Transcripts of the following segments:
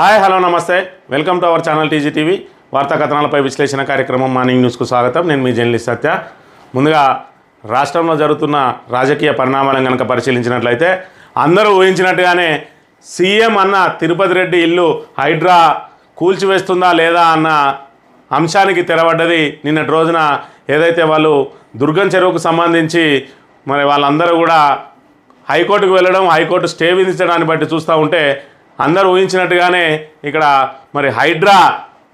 Hi hello నమస్తే welcome to our channel TG TV వార్తా కథనాలపై విశ్లేషణ కార్యక్రమం మార్నింగ్ న్యూస్కు స్వాగతం. నేను మీ జర్నలిస్ట్ సత్య. ముందుగా రాష్ట్రంలో జరుగుతున్న రాజకీయ పరిణామాలను కనుక పరిశీలించినట్లయితే అందరూ ఊహించినట్టుగానే సీఎం అన్న తిరుపతి రెడ్డి ఇల్లు హైడ్రా కూల్చివేస్తుందా లేదా అన్న అంశానికి తెరబడ్డది. నిన్నటి రోజున ఏదైతే వాళ్ళు దుర్గం చెరువుకు సంబంధించి మరి వాళ్ళందరూ కూడా హైకోర్టుకు వెళ్ళడం, హైకోర్టు స్టే విధించడాన్ని బట్టి చూస్తూ ఉంటే అందరూ ఊహించినట్టుగానే ఇక్కడ మరి హైడ్రా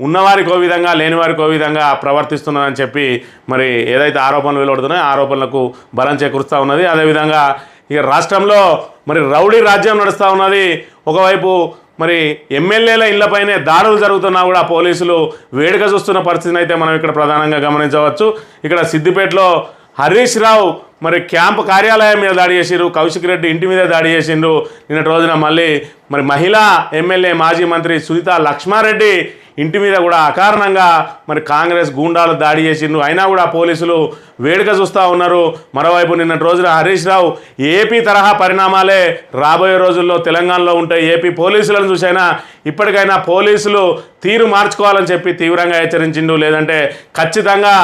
ఉన్నవారికి ఓ విధంగా లేనివారికి ఓ విధంగా ప్రవర్తిస్తున్నదని చెప్పి మరి ఏదైతే ఆరోపణలు వెలువడుతున్నాయో ఆరోపణలకు బలం చేకూరుస్తూ ఉన్నది. అదేవిధంగా ఇక రాష్ట్రంలో మరి రౌడీ రాజ్యం నడుస్తూ ఉన్నది. ఒకవైపు మరి ఎమ్మెల్యేల ఇళ్లపైనే దాడులు జరుగుతున్నా కూడా పోలీసులు వేడుక చూస్తున్న పరిస్థితిని అయితే మనం ఇక్కడ ప్రధానంగా గమనించవచ్చు. ఇక్కడ సిద్దిపేటలో హరీష్ రావు మరి క్యాంపు కార్యాలయం మీద దాడి చేసిరు, కౌశిక్ రెడ్డి ఇంటి మీద దాడి చేసిండ్రు. నిన్నటి రోజున మళ్ళీ మరి మహిళా ఎమ్మెల్యే మాజీ మంత్రి సునీతా లక్ష్మారెడ్డి ఇంటి మీద కూడా అకారణంగా మరి కాంగ్రెస్ గూండాలు దాడి చేసిండ్రు. అయినా కూడా పోలీసులు వేడుక చూస్తూ ఉన్నారు. మరోవైపు నిన్నటి రోజున హరీష్ రావు ఏపీ తరహా పరిణామాలే రాబోయే రోజుల్లో తెలంగాణలో ఉంటాయి. ఏపీ పోలీసులను చూసైనా ఇప్పటికైనా పోలీసులు తీరు మార్చుకోవాలని చెప్పి తీవ్రంగా హెచ్చరించిండు. లేదంటే ఖచ్చితంగా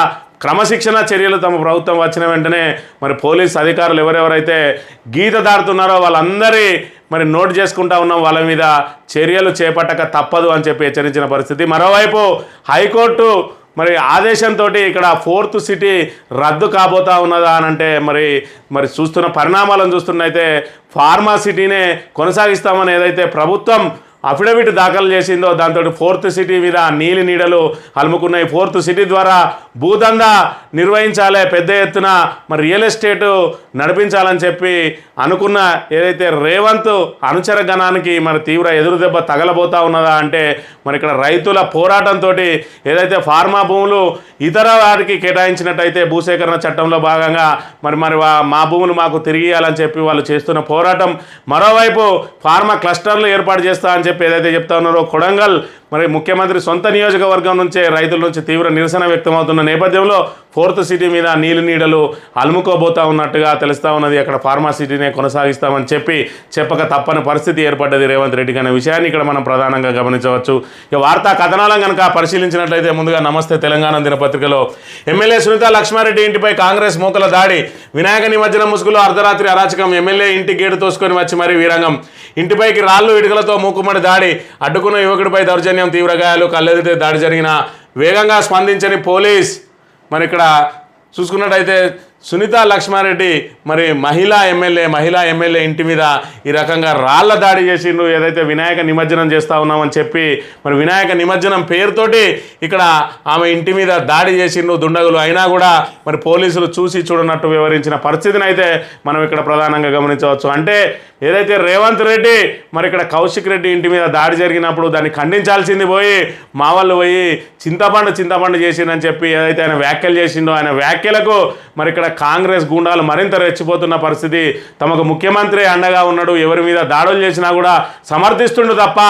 క్రమశిక్షణ చర్యలు తమ ప్రభుత్వం వచ్చిన వెంటనే మరి పోలీస్ అధికారులు ఎవరెవరైతే గీత దాడుతున్నారో వాళ్ళందరి మరి నోట్ చేసుకుంటా ఉన్నాం, వాళ్ళ మీద చర్యలు చేపట్టక తప్పదు అని చెప్పి హెచ్చరించిన పరిస్థితి. మరోవైపు హైకోర్టు మరి ఆదేశంతో ఇక్కడ 4th సిటీ రద్దు కాబోతా ఉన్నదా అని అంటే మరి చూస్తున్న పరిణామాలను చూస్తున్నైతే ఫార్మా సిటీనే కొనసాగిస్తామని ఏదైతే ప్రభుత్వం అఫిడవిట్ దాఖలు చేసిందో దాంతో 4th సిటీ మీద నీలి నీడలు అలుముకున్నాయి. 4th సిటీ ద్వారా భూదందా నిర్వహించాలి, పెద్ద ఎత్తున మరి రియల్ ఎస్టేటు నడిపించాలని చెప్పి అనుకున్న ఏదైతే రేవంత్ అనుచర గణానికి మరి తీవ్ర ఎదురుదెబ్బ తగలబోతా ఉన్నదా అంటే మరి ఇక్కడ రైతుల పోరాటంతో ఏదైతే ఫార్మా భూములు ఇతర వారికి కేటాయించినట్టయితే భూసేకరణ చట్టంలో భాగంగా మరి మా భూములు మాకు తిరిగి ఇవ్వాలని చెప్పి వాళ్ళు చేస్తున్న పోరాటం, మరోవైపు ఫార్మా క్లస్టర్లు ఏర్పాటు చేస్తా అని చెప్పి ఏదైతే చెప్తా ఉన్నారో కొడంగల్ మరి ముఖ్యమంత్రి సొంత నియోజకవర్గం నుంచే రైతుల నుంచి తీవ్ర నిరసన వ్యక్తమవుతున్న నేపథ్యంలో 4th సిటీ మీద నీలి నీడలు అలుముకోబోతా ఉన్నట్టుగా తెలుస్తూ ఉన్నది. అక్కడ ఫార్మా సిటీనే కొనసాగిస్తామని చెప్పక తప్పని పరిస్థితి ఏర్పడ్డది రేవంత్ రెడ్డికి అనే విషయాన్ని ఇక్కడ మనం ప్రధానంగా గమనించవచ్చు. ఇక వార్తా కథనాలను కనుక పరిశీలించినట్లయితే ముందుగా నమస్తే తెలంగాణ దినపత్రికలో ఎమ్మెల్యే సునీతా లక్ష్మారెడ్డి ఇంటిపై కాంగ్రెస్ మూకల దాడి, వినాయక నిమజ్జనం ముసుగులో అర్ధరాత్రి అరాచకం, ఎమ్మెల్యే ఇంటి గేటు తోసుకొని వచ్చి మరీ వీరంగం, ఇంటిపైకి రాళ్లు ఇటుకలతో మూకుమ్మడి దాడి, అడ్డుకున్న యువకుడిపై దౌర్జన్యం, తీవ్ర గాయాలు, కళ్ళెదితే దాడి జరిగిన వేగంగా స్పందించని పోలీస్. మరి ఇక్కడ చూసుకున్నట్టయితే సునీతా లక్ష్మారెడ్డి మరి మహిళా ఎమ్మెల్యే ఇంటి మీద ఈ రకంగా రాళ్ల దాడి చేసిండ్రు. ఏదైతే వినాయక నిమజ్జనం చేస్తూ ఉన్నామని చెప్పి మరి వినాయక నిమజ్జనం పేరుతోటి ఇక్కడ ఆమె ఇంటి మీద దాడి చేసిండ్రు దుండగులు. అయినా కూడా మరి పోలీసులు చూసి చూడనట్టు వివరించిన పరిస్థితిని అయితే మనం ఇక్కడ ప్రధానంగా గమనించవచ్చు. అంటే ఏదైతే రేవంత్ రెడ్డి మరి ఇక్కడ కౌశిక్ రెడ్డి ఇంటి మీద దాడి జరిగినప్పుడు దాన్ని ఖండించాల్సింది పోయి మా వాళ్ళు పోయి చింతపండు చేసిందని చెప్పి ఏదైతే ఆయన వ్యాఖ్యలు చేసిండో ఆయన వ్యాఖ్యలకు మరి ఇక్కడ కాంగ్రెస్ గూండాలు మరింత రెచ్చిపోతున్న పరిస్థితి. తమకు ముఖ్యమంత్రి అండగా ఉన్నాడు, ఎవరి మీద దాడులు చేసినా కూడా సమర్థిస్తుండు తప్ప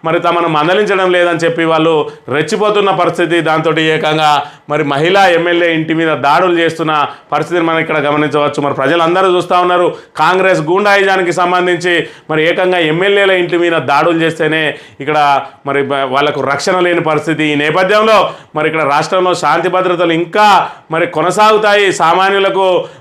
మరి తమను మందలించడం లేదని చెప్పి వాళ్ళు రెచ్చిపోతున్న పరిస్థితి. దాంతో ఏకంగా మరి మహిళా ఎమ్మెల్యే ఇంటి మీద దాడులు చేస్తున్న పరిస్థితిని మనం ఇక్కడ గమనించవచ్చు. మరి ప్రజలందరూ చూస్తూ ఉన్నారు కాంగ్రెస్ గూండాయిజానికి సంబంధించి మరి ఏకంగా ఎమ్మెల్యేల ఇంటి మీద దాడులు చేస్తేనే ఇక్కడ మరి వాళ్ళకు రక్షణ లేని పరిస్థితి. ఈ నేపథ్యంలో మరి ఇక్కడ రాష్ట్రంలో శాంతి భద్రతలు ఇంకా మరి కొనసాగుతాయి, సామాన్యులకు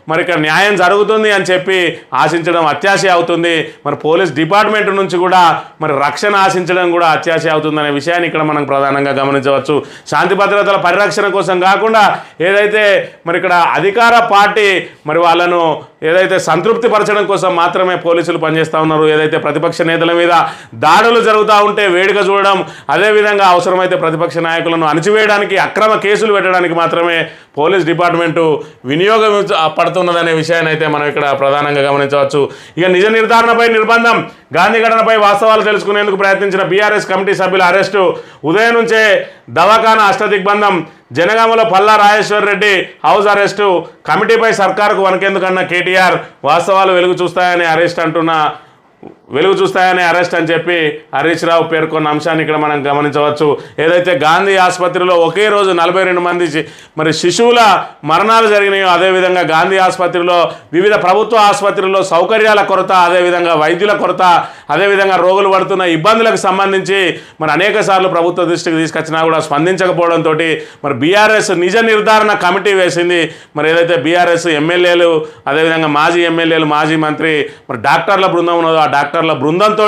మరి ఇక్కడ న్యాయం జరుగుతుంది అని చెప్పి ఆశించడం అత్యాశ అవుతుంది. మరి పోలీస్ డిపార్ట్మెంట్ నుంచి కూడా మరి రక్షణ ఆశించడం కూడా అత్యాశ అవుతుందనే విషయాన్ని ఇక్కడ మనం ప్రధానంగా గమనించవచ్చు. శాంతి భద్రతల పరిరక్షణ కోసం కాకుండా ఏదైతే మరి ఇక్కడ అధికార పార్టీ మరి వాళ్ళను ఏదైతే సంతృప్తి పరచడం కోసం మాత్రమే పోలీసులు పనిచేస్తూ ఉన్నారు. ఏదైతే ప్రతిపక్ష నేతల మీద దాడులు జరుగుతూ ఉంటే వేడుక చూడడం, అదేవిధంగా అవసరమైతే ప్రతిపక్ష నాయకులను అణచివేయడానికి అక్రమ కేసులు పెట్టడానికి మాత్రమే పోలీస్ డిపార్ట్మెంటు వినియోగం పడుతున్నదనే విషయాన్ని అయితే మనం ఇక్కడ ప్రధానంగా గమనించవచ్చు. ఇక నిజ నిర్ధారణపై నిర్బంధం, గాంధీ ఘటనపై వాస్తవాలు తెలుసుకునేందుకు ప్రయత్నించిన బీఆర్ఎస్ కమిటీ సభ్యుల అరెస్టు, ఉదయం నుంచే దవాఖానా అష్టదిగ్బంధం, జనగామలో పల్లా రాజేశ్వర్ రెడ్డి హౌస్ అరెస్టు, కమిటీపై సర్కారుకు వనకెందుకన్న కేటీఆర్, వాస్తవాలు వెలుగు చూస్తాయని అరెస్ట్ అంటున్న వెలుగు చూస్తాయని అరెస్ట్ అని చెప్పి హరీష్ రావు పేర్కొన్న అంశాన్ని ఇక్కడ మనం గమనించవచ్చు. ఏదైతే గాంధీ ఆసుపత్రిలో ఒకే రోజు 42 మంది మరి శిశువుల మరణాలు జరిగినాయో, అదేవిధంగా గాంధీ ఆసుపత్రిలో వివిధ ప్రభుత్వ ఆసుపత్రుల్లో సౌకర్యాల కొరత, అదేవిధంగా వైద్యుల కొరత, అదేవిధంగా రోగులు పడుతున్న ఇబ్బందులకు సంబంధించి మరి అనేక సార్లు ప్రభుత్వ దృష్టికి తీసుకొచ్చినా కూడా స్పందించకపోవడంతో మరి బీఆర్ఎస్ నిజ నిర్ధారణ కమిటీ వేసింది. మరి ఏదైతే బీఆర్ఎస్ ఎమ్మెల్యేలు, అదేవిధంగా మాజీ ఎమ్మెల్యేలు, మాజీ మంత్రి, మరి డాక్టర్ల బృందం ఉన్నదో ఆ డాక్టర్ల బృందంతో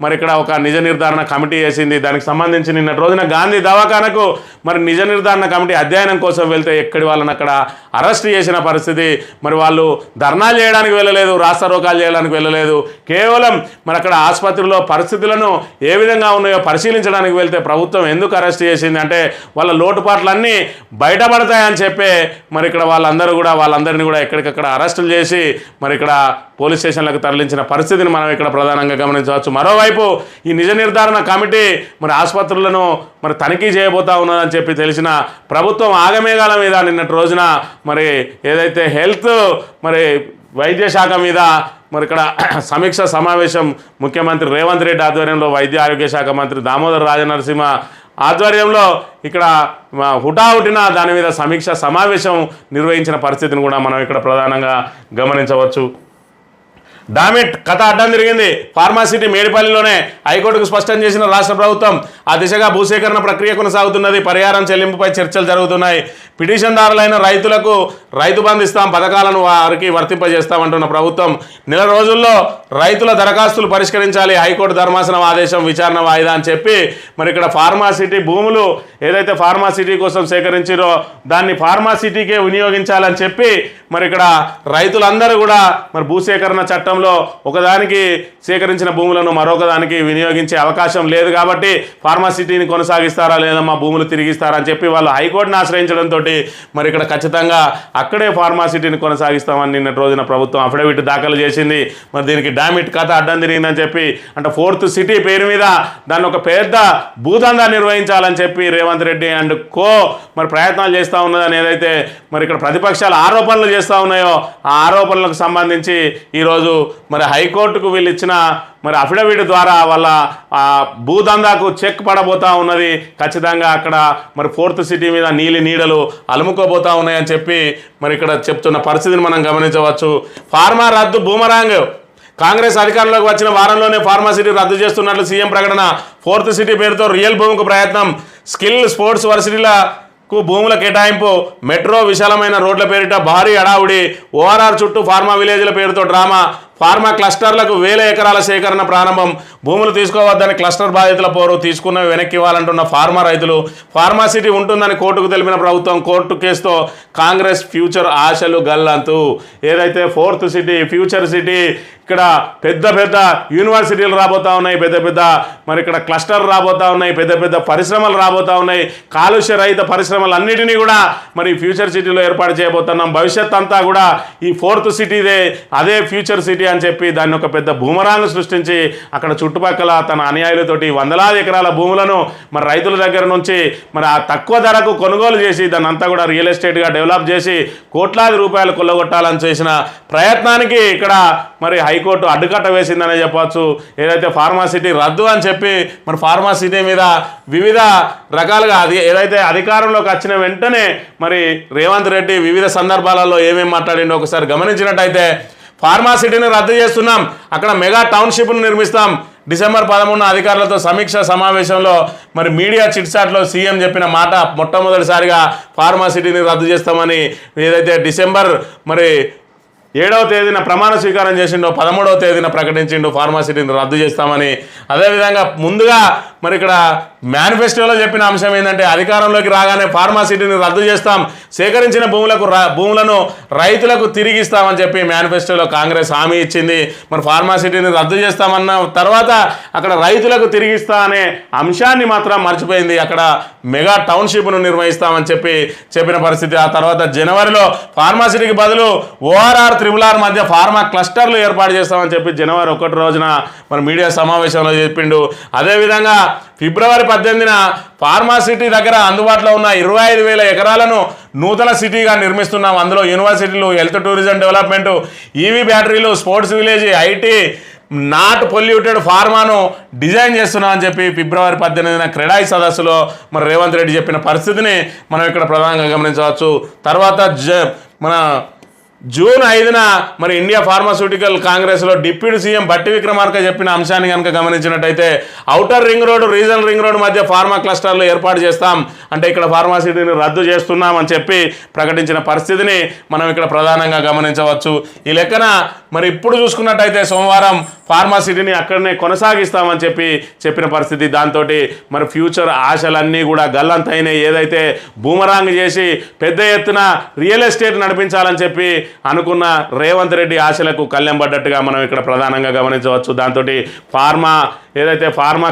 మరి ఇక్కడ ఒక నిజ నిర్ధారణ కమిటీ వేసింది. దానికి సంబంధించి నిన్నటి రోజున గాంధీ దవాఖానకు మరి నిజ నిర్ధారణ కమిటీ అధ్యయనం కోసం వెళ్తే ఎక్కడి వాళ్ళని అక్కడ అరెస్ట్ చేసిన పరిస్థితి. మరి వాళ్ళు ధర్నాలు చేయడానికి వెళ్ళలేదు, రాస్తారోకాలు చేయడానికి వెళ్ళలేదు, కేవలం మరి అక్కడ ఆసుపత్రిలో పరిస్థితులను ఏ విధంగా ఉన్నాయో పరిశీలించడానికి వెళ్తే ప్రభుత్వం ఎందుకు అరెస్ట్ చేసింది అంటే వాళ్ళ లోటుపాట్లన్నీ బయటపడతాయని చెప్పే మరి ఇక్కడ వాళ్ళందరినీ కూడా ఎక్కడికక్కడ అరెస్టులు చేసి మరి ఇక్కడ పోలీస్ స్టేషన్లకు తరలించిన పరిస్థితిని మనం ఇక్కడ ప్రధానంగా గమనించవచ్చు. మరోవైపు ఈ నిజ నిర్ధారణ కమిటీ మరి ఆసుపత్రులను మరి తనిఖీ చేయబోతా ఉన్నదని చెప్పి తెలిసిన ప్రభుత్వం ఆగమేఘాల మీద నిన్నటి రోజున మరి ఏదైతే హెల్త్ మరి వైద్య శాఖ మీద మరి ఇక్కడ సమీక్ష సమావేశం ముఖ్యమంత్రి రేవంత్ రెడ్డి ఆధ్వర్యంలో వైద్య ఆరోగ్య శాఖ మంత్రి దామోదర్ రాజనరసింహ ఆధ్వర్యంలో ఇక్కడ హుటాహుటిన దాని మీద సమీక్ష సమావేశం నిర్వహించిన పరిస్థితిని కూడా మనం ఇక్కడ ప్రధానంగా గమనించవచ్చు. డామిట్ కథ అడ్డం తిరిగింది. ఫార్మాసిటీ మేడిపల్లిలోనే హైకోర్టుకు స్పష్టం చేసిన రాష్ట్ర ప్రభుత్వం ఆ దిశగా భూసేకరణ ప్రక్రియ కొనసాగుతున్నది. పరిహారం చెల్లింపుపై చర్చలు జరుగుతున్నాయి. పిటిషన్దారులైన రైతులకు రైతు బంధు ఇస్తాం, పథకాలను వారికి వర్తింపజేస్తామంటున్న ప్రభుత్వం నెల రోజుల్లో రైతుల దరఖాస్తులు పరిష్కరించాలి, హైకోర్టు ధర్మాసనం ఆదేశం, విచారణ వాయిదా అని చెప్పి మరి ఇక్కడ ఫార్మాసిటీ భూములు ఏదైతే ఫార్మాసిటీ కోసం సేకరించారో దాన్ని ఫార్మాసిటీకే వినియోగించాలని చెప్పి మరి ఇక్కడ రైతులందరూ కూడా మరి భూసేకరణ చట్టంలో ఒకదానికి సేకరించిన భూములను మరొక దానికి వినియోగించే అవకాశం లేదు కాబట్టి ఫార్మాసిటీని కొనసాగిస్తారా లేదా మా భూములు తిరిగిస్తారా అని చెప్పి వాళ్ళు హైకోర్టును ఆశ్రయించడంతో మరి ఇక్కడ ఖచ్చితంగా అక్కడే ఫార్మాసిటీని కొనసాగిస్తామని నిన్నటి రోజున ప్రభుత్వం అఫిడవిట్ దాఖలు చేసింది. మరి దీనికి డామిట్ కథ అడ్డం తిరిగిందని చెప్పి అంటే 4th సిటీ పేరు మీద దాన్ని ఒక పెద్ద భూదందా నిర్వహించాలని చెప్పి రేవంత్ రెడ్డి అండ్ కో మరి ప్రయత్నాలు చేస్తూ ఉన్నదని ఏదైతే మరి ఇక్కడ ప్రతిపక్షాలు ఆరోపణలు చేస్తూ ఉన్నాయో ఆ ఆరోపణలకు సంబంధించి ఈరోజు మరి హైకోర్టుకు వీళ్ళు ఇచ్చిన మరి అఫిడవిట్ ద్వారా వాళ్ళ భూదందాకు చెక్ పడబోతా ఉన్నది. ఖచ్చితంగా అక్కడ మరి 4th సిటీ మీద నీడలు అలుముకోబోతా ఉన్నాయని చెప్పి మరి ఇక్కడ చెప్తున్న పరిస్థితిని మనం గమనించవచ్చు. ఫార్మా రద్దు బూమరాంగ్. కాంగ్రెస్ అధికారంలోకి వచ్చిన వారంలోనే ఫార్మాసిటీ రద్దు చేస్తున్నట్లు సీఎం ప్రకటన. 4th సిటీ పేరుతో రియల్ భూమికి ప్రయత్నం. స్కిల్ స్పోర్ట్స్ వర్సిటీలకు భూముల కేటాయింపు. మెట్రో విశాలమైన రోడ్ల పేరిట భారీ హడావుడి. ఓఆర్ఆర్ చుట్టూ ఫార్మా విలేజ్ల పేరుతో డ్రామా. ఫార్మా క్లస్టర్లకు 1000 ఎకరాల సేకరణ ప్రారంభం. భూములు తీసుకోవద్దని క్లస్టర్ బాధితుల పోరు. తీసుకున్నవి వెనక్కి ఇవ్వాలంటున్న ఫార్మా రైతులు. ఫార్మాసిటీ ఉంటుందని కోర్టుకు తెలిపిన ప్రభుత్వం. కోర్టు కేసుతో కాంగ్రెస్ ఫ్యూచర్ ఆశలు గల్లంతు. ఏదైతే 4th సిటీ ఫ్యూచర్ సిటీ ఇక్కడ పెద్ద పెద్ద యూనివర్సిటీలు రాబోతూ ఉన్నాయి, పెద్ద మరి ఇక్కడ క్లస్టర్ రాబోతూ ఉన్నాయి, పెద్ద పరిశ్రమలు రాబోతూ ఉన్నాయి. కాలుష్య రహిత పరిశ్రమలన్నిటినీ కూడా మరి ఫ్యూచర్ సిటీలో ఏర్పాటు చేయబోతున్నాం. భవిష్యత్ అంతా కూడా ఈ 4th సిటీదే, అదే ఫ్యూచర్ సిటీ అని చెప్పి దాన్ని ఒక పెద్ద భూమరాంగ్ సృష్టించి అక్కడ చుట్టుపక్కల తన అనుయాయులతోటి వందలాది ఎకరాల భూములను మరి రైతుల దగ్గర నుంచి మరి ఆ తక్కువ ధరకు కొనుగోలు చేసి దాన్ని అంతా కూడా రియల్ ఎస్టేట్గా డెవలప్ చేసి కోట్లాది రూపాయలు కొల్లగొట్టాలని చేసిన ప్రయత్నానికి ఇక్కడ మరి హైకోర్టు అడ్డుకట్ట వేసిందనే చెప్పవచ్చు. ఏదైతే ఫార్మాసిటీ రద్దు అని చెప్పి మరి ఫార్మాసిటీ మీద వివిధ రకాలుగా ఏదైతే అధికారంలోకి వచ్చిన వెంటనే మరి రేవంత్ రెడ్డి వివిధ సందర్భాలలో ఏమేమి మాట్లాడిండో ఒకసారి గమనించినట్టయితే ఫార్మాసిటీని రద్దు చేస్తున్నాం, అక్కడ మెగా టౌన్షిప్ను నిర్మిస్తాం. డిసెంబర్ 13 అధికారులతో సమీక్ష సమావేశంలో మరి మీడియా చిట్చాట్లో సీఎం చెప్పిన మాట మొట్టమొదటిసారిగా ఫార్మాసిటీని రద్దు చేస్తామని ఏదైతే డిసెంబర్ మరి 7వ తేదీన ప్రమాణ స్వీకారం చేసిండో 13వ తేదీన ప్రకటించిండు ఫార్మాసిటీని రద్దు చేస్తామని. అదేవిధంగా ముందుగా మరి ఇక్కడ మేనిఫెస్టోలో చెప్పిన అంశం ఏంటంటే అధికారంలోకి రాగానే ఫార్మాసిటీని రద్దు చేస్తాం, సేకరించిన భూములను రైతులకు తిరిగి ఇస్తామని చెప్పి మేనిఫెస్టోలో కాంగ్రెస్ హామీ ఇచ్చింది. మరి ఫార్మాసిటీని రద్దు చేస్తామన్న తర్వాత అక్కడ రైతులకు తిరిగి ఇస్తా అనే అంశాన్ని మాత్రం మర్చిపోయింది. అక్కడ మెగా టౌన్షిప్ను నిర్వహిస్తామని చెప్పిన పరిస్థితి. ఆ తర్వాత జనవరిలో ఫార్మాసిటీకి బదులు ఓఆర్ఆర్ RRR మధ్య ఫార్మా క్లస్టర్లు ఏర్పాటు చేస్తామని చెప్పి జనవరి 1 రోజున మరి మీడియా సమావేశంలో చెప్పిండు. అదేవిధంగా ఫిబ్రవరి 18న ఫార్మాసిటీ దగ్గర అందుబాటులో ఉన్న 25,000 ఎకరాలను నూతన సిటీగా నిర్మిస్తున్నాం. అందులో యూనివర్సిటీలు, హెల్త్ టూరిజం డెవలప్మెంట్, ఈవీ బ్యాటరీలు, sports village, IT, not polluted ఫార్మాను డిజైన్ చేస్తున్నామని చెప్పి ఫిబ్రవరి 18న క్రెడాయి సదస్సులో మరి రేవంత్ రెడ్డి చెప్పిన పరిస్థితిని మనం ఇక్కడ ప్రధానంగా గమనించవచ్చు. తర్వాత మన జూన్ 5న మరి ఇండియా ఫార్మాస్యూటికల్ కాంగ్రెస్లో డిప్యూటీ సీఎం బట్టి విక్రమార్క చెప్పిన అంశాన్ని కనుక గమనించినట్టయితే outer ring road regional ring road మధ్య ఫార్మా క్లస్టర్లు ఏర్పాటు చేస్తాం, అంటే ఇక్కడ ఫార్మాసిటీని రద్దు చేస్తున్నాం అని చెప్పి ప్రకటించిన పరిస్థితిని మనం ఇక్కడ ప్రధానంగా గమనించవచ్చు. ఈ లెక్కన మరి ఇప్పుడు చూసుకున్నట్టయితే సోమవారం ఫార్మాసిటీని అక్కడనే కొనసాగిస్తామని చెప్పిన పరిస్థితి. దాంతో మరి ఫ్యూచర్ ఆశలన్నీ కూడా గల్లంతైనాయి. ఏదైతే బూమరాంగ్ చేసి పెద్ద ఎత్తున రియల్ ఎస్టేట్ నడిపించాలని చెప్పి అనుకున్న రేవంత్ రెడ్డి ఆశలకు కళ్ళెం పడ్డట్టుగా మనం ఇక్కడ ప్రధానంగా గమనించవచ్చు. దాంతో ఏదైతే ఫార్మా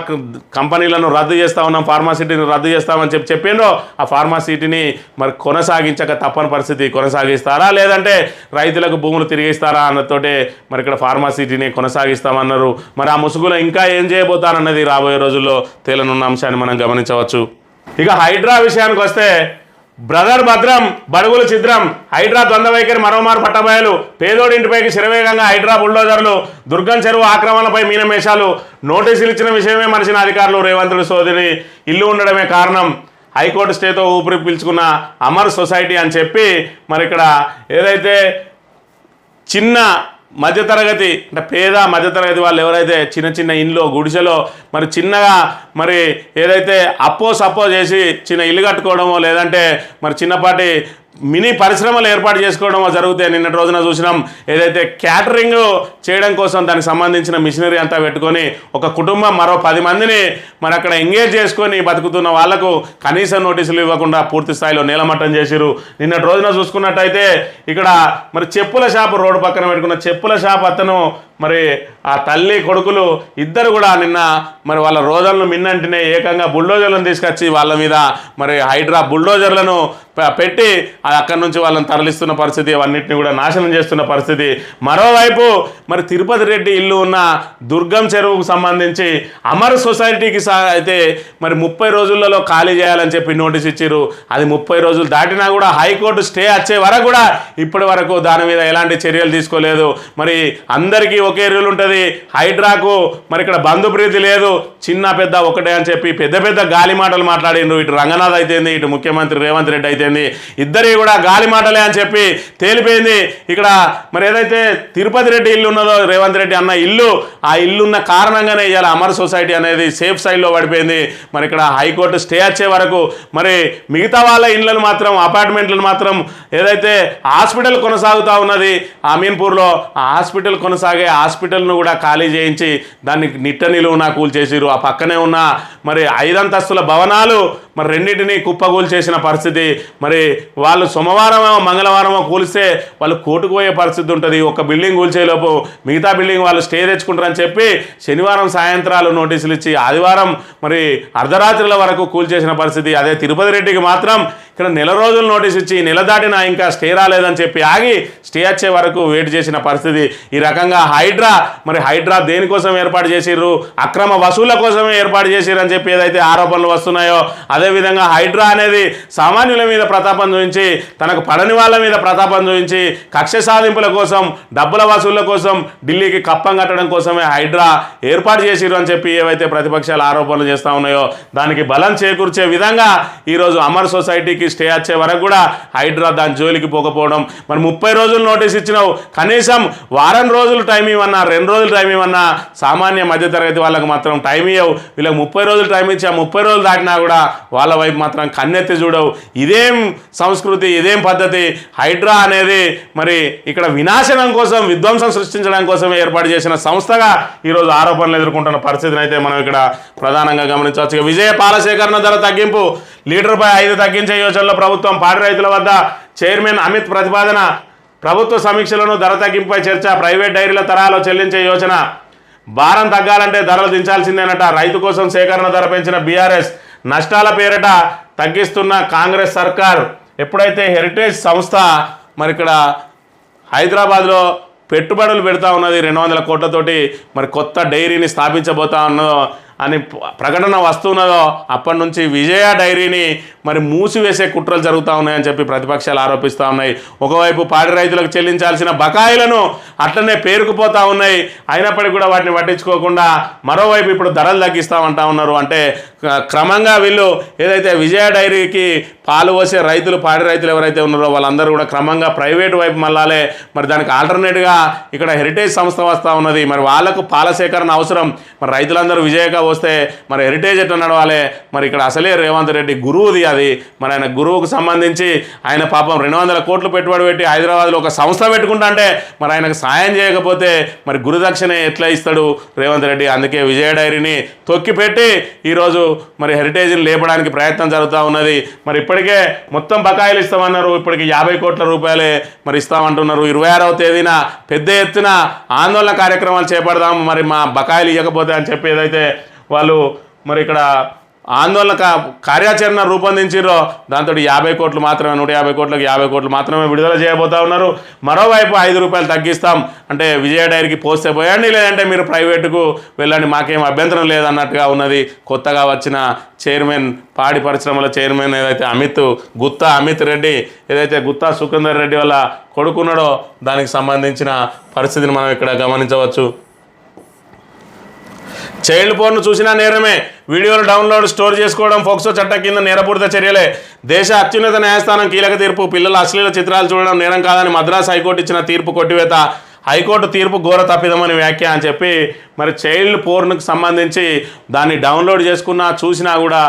కంపెనీలను రద్దు చేస్తా ఉన్నాం, ఫార్మాసిటీని రద్దు చేస్తామని చెప్పిండ్రో ఆ ఫార్మాసిటీని మరి కొనసాగించక తప్పని పరిస్థితి. కొనసాగిస్తారా లేదంటే రైతులకు భూములు తిరిగిస్తారా అన్నతోటే మరి ఇక్కడ ఫార్మాసిటీని కొనసాగిస్తామన్నారు. మరి ఆ ముసుగులో ఇంకా ఏం చేయబోతారన్నది రాబోయే రోజుల్లో తేలనున్న అంశాన్ని మనం గమనించవచ్చు. ఇక హైడ్రా విషయానికి వస్తే బ్రదర్ భద్రం బడుగులు చిద్రం, హైడ్రా ద్వంద్వ వైఖరి మరోమారు పట్టబయలు, పేదోడి ఇంటిపైకి శరవేగంగా హైడ్రా బుల్డోజర్లు, దుర్గం చెరువు ఆక్రమణలపై మీనమేషాలు, నోటీసులు ఇచ్చిన విషయమే మరిచిన అధికారులు, రేవంత్ రెడ్డి సోదరి ఇల్లు ఉండడమే కారణం, హైకోర్టు స్టేతో ఊపిరి పీల్చుకున్న అమర్ సొసైటీ అని చెప్పి మరి ఇక్కడ ఏదైతే చిన్న మధ్యతరగతి అంటే పేద మధ్యతరగతి వాళ్ళు ఎవరైతే చిన్న చిన్న ఇంట్లో గుడిసెలో మరి చిన్నగా మరి ఏదైతే సప్పో చేసి చిన్న ఇల్లు కట్టుకోవడమో లేదంటే మరి చిన్నపాటి మినీ పరిశ్రమలు ఏర్పాటు చేసుకోవడం జరుగుతాయి. నిన్నటి రోజున చూసినాం ఏదైతే క్యాటరింగ్ చేయడం కోసం దానికి సంబంధించిన మిషనరీ అంతా పెట్టుకొని ఒక కుటుంబం మరో 10 మందిని మరి అక్కడ ఎంగేజ్ చేసుకొని బతుకుతున్న వాళ్లకు కనీసం నోటీసులు ఇవ్వకుండా పూర్తి స్థాయిలో నీలమట్టం చేసిరు. నిన్నటి రోజున చూసుకున్నట్టయితే ఇక్కడ మరి చెప్పుల షాపు రోడ్డు పక్కన పెట్టుకున్న చెప్పుల షాప్ అతను మరి ఆ తల్లి కొడుకులు ఇద్దరు కూడా నిన్న మరి వాళ్ళ రోజులను మిన్నంటినే ఏకంగా బుల్డోజర్లను తీసుకొచ్చి వాళ్ళ మీద మరి హైడ్రా బుల్డోజర్లను పెట్టి అక్కడి నుంచి వాళ్ళని తరలిస్తున్న పరిస్థితి, అవన్నింటినీ కూడా నాశనం చేస్తున్న పరిస్థితి. మరోవైపు మరి తిరుపతి రెడ్డి ఇల్లు ఉన్న దుర్గం చెరువుకు సంబంధించి అమర్ సొసైటీకి అయితే మరి 30 రోజులలో ఖాళీ చేయాలని చెప్పి నోటీస్ ఇచ్చారు. అది 30 రోజులు దాటినా కూడా హైకోర్టు స్టే వచ్చే వరకు కూడా ఇప్పటి వరకు దాని మీద ఎలాంటి చర్యలు తీసుకోలేదు. మరి అందరికీ ఒకే రూల్ ఉంటుంది, హైడ్రాకు మరి ఇక్కడ బంధుప్రీతి లేదు, చిన్న పెద్ద ఒకటే అని చెప్పి పెద్ద పెద్ద గాలి మాటలు మాట్లాడిండ్రు. ఇటు రంగనాథ్ అయితేంది, ఇటు ముఖ్యమంత్రి రేవంత్ రెడ్డి అయితేంది, ఇద్దరి కూడా గాలి మాటలే అని చెప్పి తేలిపోయింది. ఇక్కడ మరి ఏదైతే తిరుపతి రెడ్డి ఇల్లు ఉన్నదో రేవంత్ రెడ్డి అన్న ఇల్లు, ఆ ఇల్లున్న కారణంగానే ఇవాళ అమర్ సొసైటీ అనేది సేఫ్ సైడ్లో పడిపోయింది. మరి ఇక్కడ హైకోర్టు స్టే వచ్చే వరకు మరి మిగతా వాళ్ళ ఇళ్లను మాత్రం అపార్ట్మెంట్లను మాత్రం ఏదైతే హాస్పిటల్ కొనసాగుతూ ఉన్నది అమీన్పూర్లో, ఆ హాస్పిటల్ కొనసాగే హాస్పిటల్ను కూడా ఖాళీ చేయించి దాన్ని నిట్ట నిలువునా కూల్చేసిరు. ఆ పక్కనే ఉన్న మరి 5 అంతస్తుల భవనాలు మరి రెండింటినీ కుప్పగూలు చేసిన పరిస్థితి. మరి వాళ్ళు సోమవారమో మంగళవారమో కూలిస్తే వాళ్ళు కోర్టుకు పోయే పరిస్థితి ఉంటుంది. ఒక బిల్డింగ్ కూల్చేలోపు మిగతా బిల్డింగ్ వాళ్ళు స్టే తెచ్చుకుంటారని చెప్పి శనివారం సాయంత్రాలు నోటీసులు ఇచ్చి ఆదివారం మరి అర్ధరాత్రుల వరకు కూల్చేసిన పరిస్థితి. అదే తిరుపతి రెడ్డికి మాత్రం ఇక్కడ నెల రోజులు నోటీస్ ఇచ్చి నెల దాటినా ఇంకా స్టే రాలేదని చెప్పి ఆగి స్టే వచ్చే వరకు వెయిట్ చేసిన పరిస్థితి. ఈ రకంగా హైడ్రా దేనికోసం ఏర్పాటు చేసిర్రు, అక్రమ వసూళ్ల కోసమే ఏర్పాటు చేసిర్రు అని చెప్పి ఏదైతే ఆరోపణలు వస్తున్నాయో, అదేవిధంగా హైడ్రా అనేది సామాన్యుల మీద ప్రతాపం చూపించి తనకు పడని వాళ్ళ మీద ప్రతాపం చూపించి కక్ష సాధింపుల కోసం డబ్బుల వసూళ్ల కోసం ఢిల్లీకి కప్పం కట్టడం కోసమే హైడ్రా ఏర్పాటు చేసిర్రు అని చెప్పి ఏవైతే ప్రతిపక్షాలు ఆరోపణలు చేస్తూ ఉన్నాయో దానికి బలం చేకూర్చే విధంగా ఈరోజు అమర్ సొసైటీకి స్టే వచ్చే వరకు కూడా హైడ్రా దాని జోలికి పోకపోవడం. మరి 30 రోజులు నోటీస్ ఇచ్చినావు, కనీసం వారం రోజులు టైం ఇవ్వన్నా 2 రోజులు టైం ఇవ్వన్నా సామాన్య మధ్యతరగతి వాళ్ళకు మాత్రం టైం ఇవ్వవు. వీళ్ళకి 30 రోజులు టైం ఇచ్చి ఆ 30 రోజులు దాటినా కూడా వాళ్ళ వైపు మాత్రం కన్నెత్తి చూడవు. ఇదేం సంస్కృతి, ఇదేం పద్ధతి? హైడ్రా అనేది మరి ఇక్కడ వినాశనం కోసం, విధ్వంసం సృష్టించడం కోసమే ఏర్పాటు చేసిన సంస్థగా ఈరోజు ఆరోపణలు ఎదుర్కొంటున్న పరిస్థితిని అయితే మనం ఇక్కడ ప్రధానంగా గమనించవచ్చు. ఇక విజయ పాల సేకరణ ధర తగ్గింపు, లీటర్పై 5 తగ్గించే యోచనలో ప్రభుత్వం, పాడి రైతుల వద్ద చైర్మన్ అమిత్ ప్రతిపాదన, ప్రభుత్వ సమీక్షలను ధర తగ్గింపుపై చర్చ, ప్రైవేట్ డైరీల తరాలో చెల్లించే యోచన, భారం తగ్గాలంటే ధరలు దించాల్సిందేనట, రైతు కోసం సేకరణ ధర పెంచిన బీఆర్ఎస్, నష్టాల పేరిట తగ్గిస్తున్న కాంగ్రెస్ సర్కార్. ఎప్పుడైతే హెరిటేజ్ సంస్థ మరి ఇక్కడ హైదరాబాద్లో పెట్టుబడులు పెడతా ఉన్నది 200 కోట్లతోటి మరి కొత్త డైరీని స్థాపించబోతా ఉన్నదో అని ప్రకటన వస్తున్నదో అప్పటి నుంచి విజయ డైరీని మరి మూసివేసే కుట్రలు జరుగుతూ ఉన్నాయని చెప్పి ప్రతిపక్షాలు ఆరోపిస్తూ ఉన్నాయి. ఒకవైపు పాడి రైతులకు చెల్లించాల్సిన బకాయిలను అట్లనే పేరుకుపోతూ ఉన్నాయి. అయినప్పటికీ కూడా వాటిని పట్టించుకోకుండా మరోవైపు ఇప్పుడు ధరలు తగ్గిస్తామంటా ఉన్నారు. అంటే క్రమంగా వీళ్ళు ఏదైతే విజయ డైరీకి పాలు పోసే రైతులు, పాడి రైతులు ఎవరైతే ఉన్నారో వాళ్ళందరూ కూడా క్రమంగా ప్రైవేటు వైపు మళ్ళాలే. మరి దానికి ఆల్టర్నేట్గా ఇక్కడ హెరిటేజ్ సంస్థ వస్తూ ఉన్నది. మరి వాళ్ళకు పాల సేకరణ అవసరం. మరి రైతులందరూ విజయగా వస్తే మరి హెరిటేజ్ ఎట్లా నడవాలి? మరి ఇక్కడ అసలే రేవంత్ రెడ్డి గురువుది అది. మరి ఆయన గురువుకు సంబంధించి ఆయన పాపం 200 కోట్లు పెట్టుబడి పెట్టి హైదరాబాద్లో ఒక సంస్థ పెట్టుకుంటా అంటే మరి ఆయనకు సాయం చేయకపోతే మరి గురుదక్షిణ ఎట్లా ఇస్తాడు రేవంత్ రెడ్డి? అందుకే విజయ డైరీని తొక్కిపెట్టి ఈరోజు మరి హెరిటేజ్ని లేపడానికి ప్రయత్నం జరుగుతూ ఉన్నది. మరి ఇప్పటికే మొత్తం బకాయిలు ఇస్తామన్నారు. ఇప్పటికి 50 కోట్ల రూపాయలే మరి ఇస్తామంటున్నారు. 26వ తేదీన పెద్ద ఎత్తున ఆందోళన కార్యక్రమాలు చేపడదాం మరి మా బకాయిలు ఇవ్వకపోతే అని చెప్పి ఏదైతే వాళ్ళు మరి ఇక్కడ ఆందోళన కార్యాచరణ రూపొందించారో దాంతో 50 కోట్లు మాత్రమే, 150 కోట్లకు 50 కోట్లు మాత్రమే విడుదల చేయబోతా ఉన్నారు. మరోవైపు 5 రూపాయలు తగ్గిస్తాం అంటే విజయ డైరీకి పోస్తే పోయండి, లేదంటే మీరు ప్రైవేటుకు వెళ్ళండి, మాకేం అభ్యంతరం లేదన్నట్టుగా ఉన్నది. కొత్తగా వచ్చిన చైర్మన్, పాడి పరిశ్రమల చైర్మన్ ఏదైతే గుత్తా అమిత్ రెడ్డి, ఏదైతే గుత్తా సుఖేందర్ రెడ్డి వల్ల కొడుకున్నాడో దానికి సంబంధించిన పరిస్థితిని మనం ఇక్కడ గమనించవచ్చు. చైల్డ్ పోర్ను చూసినా నేరమే, వీడియోలు డౌన్లోడ్ స్టోర్ చేసుకోవడం పోక్సో చట్టం కింద నేరపూరిత చర్యలే. దేశ అత్యున్నత న్యాయస్థానం కీలక తీర్పు, పిల్లల అశ్లీల చిత్రాలు చూడడం నేరం కాదని మద్రాసు హైకోర్టు ఇచ్చిన తీర్పు కొట్టివేత. హైకోర్టు తీర్పు ఘోర తప్పిదమని వ్యాఖ్య అని చెప్పి మరి చైల్డ్ పోర్న్కి సంబంధించి దాన్ని డౌన్లోడ్ చేసుకున్నా చూసినా కూడా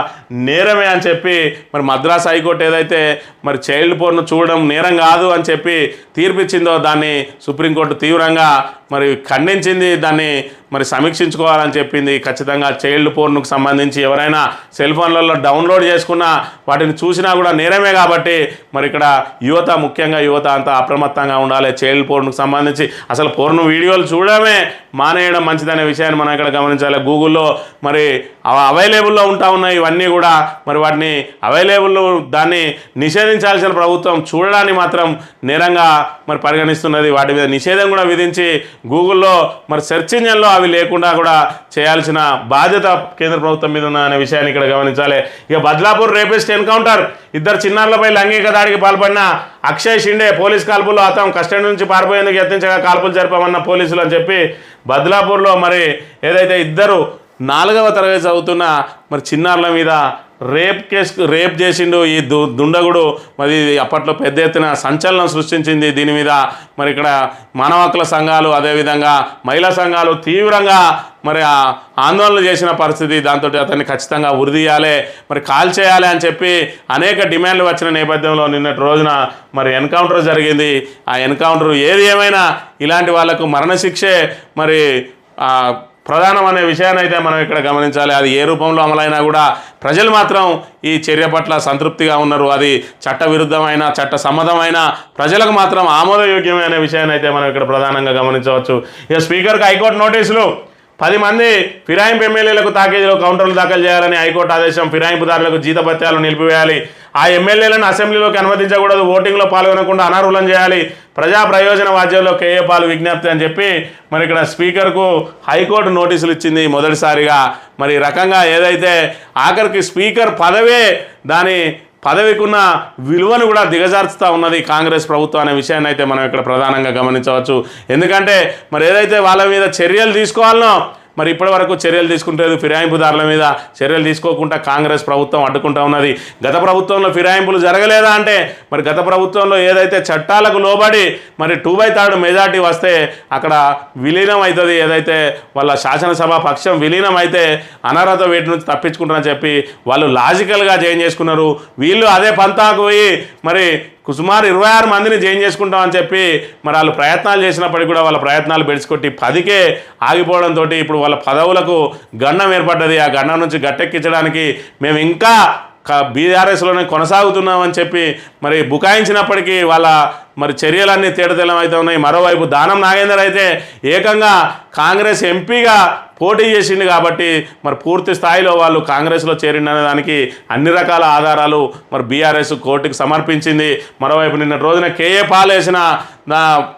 నేరమే అని చెప్పి మరి మద్రాసు హైకోర్టు ఏదైతే మరి చైల్డ్ పోర్ను చూడడం నేరం కాదు అని చెప్పి తీర్పిచ్చిందో దాన్ని సుప్రీంకోర్టు తీవ్రంగా మరి ఖండించింది. దాన్ని మరి సమీక్షించుకోవాలని చెప్పింది. ఖచ్చితంగా చైల్డ్ పోర్న్కు సంబంధించి ఎవరైనా సెల్ ఫోన్లలో డౌన్లోడ్ చేసుకున్నా వాటిని చూసినా కూడా నేరమే. కాబట్టి మరి ఇక్కడ యువత, ముఖ్యంగా యువత అంతా అప్రమత్తంగా ఉండాలి. చైల్డ్ పోర్న్కు సంబంధించి అసలు పోర్న్ వీడియోలు చూడడమే మానేయడం మంచిదనే విషయాన్ని మనం ఇక్కడ గమనించాలి. గూగుల్లో మరి అవైలబుల్లో ఉంటా ఉన్నాయి ఇవన్నీ కూడా. మరి వాటిని అవైలబుల్ దాన్ని నిషేధించాల్సిన ప్రభుత్వం చూడడాన్ని మాత్రం నేరంగా మరి పరిగణిస్తున్నది. వాటి మీద నిషేధం కూడా విధించి గూగుల్లో మరి సెర్చ్ ఇంజన్లో అవి లేకుండా కూడా చేయాల్సిన బాధ్యత కేంద్ర ప్రభుత్వం మీద ఉన్న అనే విషయాన్ని ఇక్కడ గమనించాలి. ఇక బద్లాపూర్ రేపిస్ట్ ఎన్కౌంటర్, 2 చిన్నారులపై లైంగిక దాడికి పాల్పడిన అక్షయ్ షిండే పోలీస్ కాల్పుల్లో హతం, కస్టడీ నుంచి పారిపోయేందుకు యత్నించగా కాల్పులు జరిపామన్న పోలీసులు అని చెప్పి బద్లాపూర్లో మరి ఏదైతే 2 4వ తరగతి చదువుతున్న మరి చిన్నారుల మీద రేప్ చేసిండు ఈ దుండగుడు. మరి అప్పట్లో పెద్ద ఎత్తున సంచలనం సృష్టించింది. దీని మీద మరి ఇక్కడ మానవ హక్కుల సంఘాలు, అదేవిధంగా మహిళా సంఘాలు తీవ్రంగా మరి ఆందోళన చేసిన పరిస్థితి. దాంతో అతన్ని ఖచ్చితంగా ఉరిదీయాలి, మరి కాల్ చేయాలి అని చెప్పి అనేక డిమాండ్లు వచ్చిన నేపథ్యంలో నిన్నటి రోజున మరి ఎన్కౌంటర్ జరిగింది. ఆ ఎన్కౌంటర్ ఏది ఏమైనా ఇలాంటి వాళ్లకు మరణశిక్షే మరి ప్రధానం అనే విషయాన్ని అయితే మనం ఇక్కడ గమనించాలి. అది ఏ రూపంలో అమలైనా కూడా ప్రజలు మాత్రం ఈ చర్య పట్ల సంతృప్తిగా ఉన్నారు. అది చట్ట విరుద్ధమైన, చట్ట సమ్మతమైన, ప్రజలకు మాత్రం ఆమోదయోగ్యమైన విషయాన్ని అయితే మనం ఇక్కడ ప్రధానంగా గమనించవచ్చు. ఇక స్పీకర్కి హైకోర్టు నోటీసులు, 10 మంది ఫిరాయింపు ఎమ్మెల్యేలకు తాకేజీలో కౌంటర్లు దాఖలు చేయాలని హైకోర్టు ఆదేశం. ఫిరాయింపుదారులకు జీతభత్యాలు నిలిపివేయాలి. ఆ ఎమ్మెల్యేలను అసెంబ్లీలోకి అనుమతించకూడదు. ఓటింగ్లో పాల్గొనకుండా అనర్హులను చేయాలి. ప్రజా ప్రయోజన వాద్యంలో కేఏ పాల్ విజ్ఞప్తి అని చెప్పి మరి ఇక్కడ స్పీకర్కు హైకోర్టు నోటీసులు ఇచ్చింది మొదటిసారిగా. మరి రకంగా ఏదైతే ఆఖరికి స్పీకర్ పదవే దాని పదవికున్న విలువను కూడా దిగజార్చుతూ ఉన్నది కాంగ్రెస్ ప్రభుత్వం అనే విషయాన్ని అయితే మనం ఇక్కడ ప్రధానంగా గమనించవచ్చు. ఎందుకంటే మరి ఏదైతే వాళ్ళ మీద చర్యలు తీసుకోవాలనో మరి ఇప్పటి వరకు చర్యలు తీసుకుంటలేదు. ఫిరాయింపుదారుల మీద చర్యలు తీసుకోకుండా కాంగ్రెస్ ప్రభుత్వం అడ్డుకుంటా ఉన్నది. గత ప్రభుత్వంలో ఫిరాయింపులు జరగలేదా అంటే మరి గత ప్రభుత్వంలో ఏదైతే చట్టాలకు లోబడి మరి 2/3 మెజార్టీ వస్తే అక్కడ విలీనం అవుతుంది. ఏదైతే వాళ్ళ శాసనసభ పక్షం విలీనం అయితే అనర్హత వేటి నుంచి తప్పించుకుంటారని చెప్పి వాళ్ళు లాజికల్గా జాయిన్ చేసుకున్నారు. వీళ్ళు అదే పంతాకు పోయి మరి సుమారు 26 మందిని జాయిన్ చేసుకుంటామని చెప్పి మరి వాళ్ళు ప్రయత్నాలు చేసినప్పటికీ కూడా వాళ్ళ ప్రయత్నాలు బెడిసికొట్టి 10కే ఆగిపోవడంతో ఇప్పుడు వాళ్ళ పదవులకు గండం ఏర్పడ్డది. ఆ గండం నుంచి గట్టెక్కించడానికి మేము ఇంకా బీఆర్ఎస్లోనే కొనసాగుతున్నామని చెప్పి మరి బుకాయించినప్పటికీ వాళ్ళ మరి చర్యలన్నీ తేటతెల్లం అయితే ఉన్నాయి. మరోవైపు దానం నాగేందర్ అయితే ఏకంగా కాంగ్రెస్ ఎంపీగా పోటీ చేసింది కాబట్టి మరి పూర్తి స్థాయిలో వాళ్ళు కాంగ్రెస్లో చేరిందనే దానికి అన్ని రకాల ఆధారాలు మరి బీఆర్ఎస్ కోర్టుకు సమర్పించింది. మరోవైపు నిన్న రోజున కేఏ పాల్ వేసిన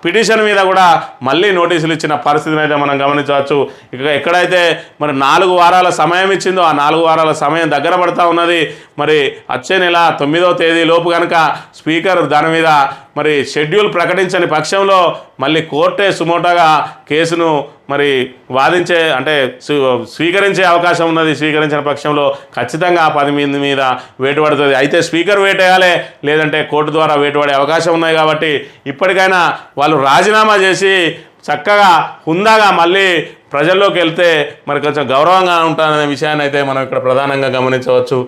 పిటిషన్ మీద కూడా మళ్ళీ నోటీసులు ఇచ్చిన పరిస్థితిని అయితే మనం గమనించవచ్చు. ఇక ఎక్కడైతే మరి 4 వారాల సమయం ఇచ్చిందో ఆ 4 వారాల సమయం దగ్గర పడుతూ ఉన్నది. మరి వచ్చే నెల 9వ తేదీ లోపు కనుక స్పీకర్ దాని మీద మరి షెడ్యూల్ ప్రకటించని పక్షంలో మళ్ళీ కోర్టే సుమోటోగా కేసును మరి వాదించే అంటే స్వీకరించే అవకాశం ఉన్నది. స్వీకరించిన పక్షంలో ఖచ్చితంగా ఆ 10 మంది మీద వేటు పడుతుంది. అయితే స్పీకర్ వేటేయాలి, లేదంటే కోర్టు ద్వారా వేటు పడే అవకాశం ఉన్నాయి. కాబట్టి ఇప్పటికైనా వాళ్ళు రాజీనామా చేసి చక్కగా హుందాగా మళ్ళీ ప్రజల్లోకి వెళ్తే మరి కొంచెం గౌరవంగా ఉంటారనే విషయాన్ని అయితే మనం ఇక్కడ ప్రధానంగా గమనించవచ్చు.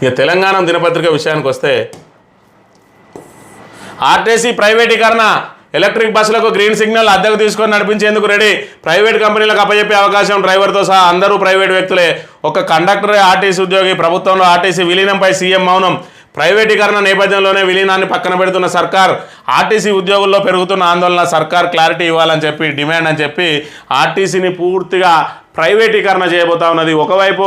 ఇక తెలంగాణ దినపత్రిక విషయానికి వస్తే ఆర్టీసీ ప్రైవేటీకరణ, ఎలక్ట్రిక్ బస్సులకు గ్రీన్ సిగ్నల్ అద్దెకు తీసుకొని నడిపించేందుకు రెడీ, ప్రైవేట్ కంపెనీలకు అప్పచెప్పే అవకాశం, డ్రైవర్తో సహా అందరూ ప్రైవేట్ వ్యక్తులే, ఒక కండక్టరే ఆర్టీసీ ఉద్యోగి, ప్రభుత్వంలో ఆర్టీసీ విలీనంపై సీఎం మౌనం, ప్రైవేటీకరణ నేపథ్యంలోనే విలీనాన్ని పక్కన పెడుతున్న సర్కార్, ఆర్టీసీ ఉద్యోగుల్లో పెరుగుతున్న ఆందోళన, సర్కార్ క్లారిటీ ఇవ్వాలని చెప్పి డిమాండ్ అని చెప్పి ఆర్టీసీని పూర్తిగా ప్రైవేటీకరణ చేయబోతా ఉన్నది. ఒకవైపు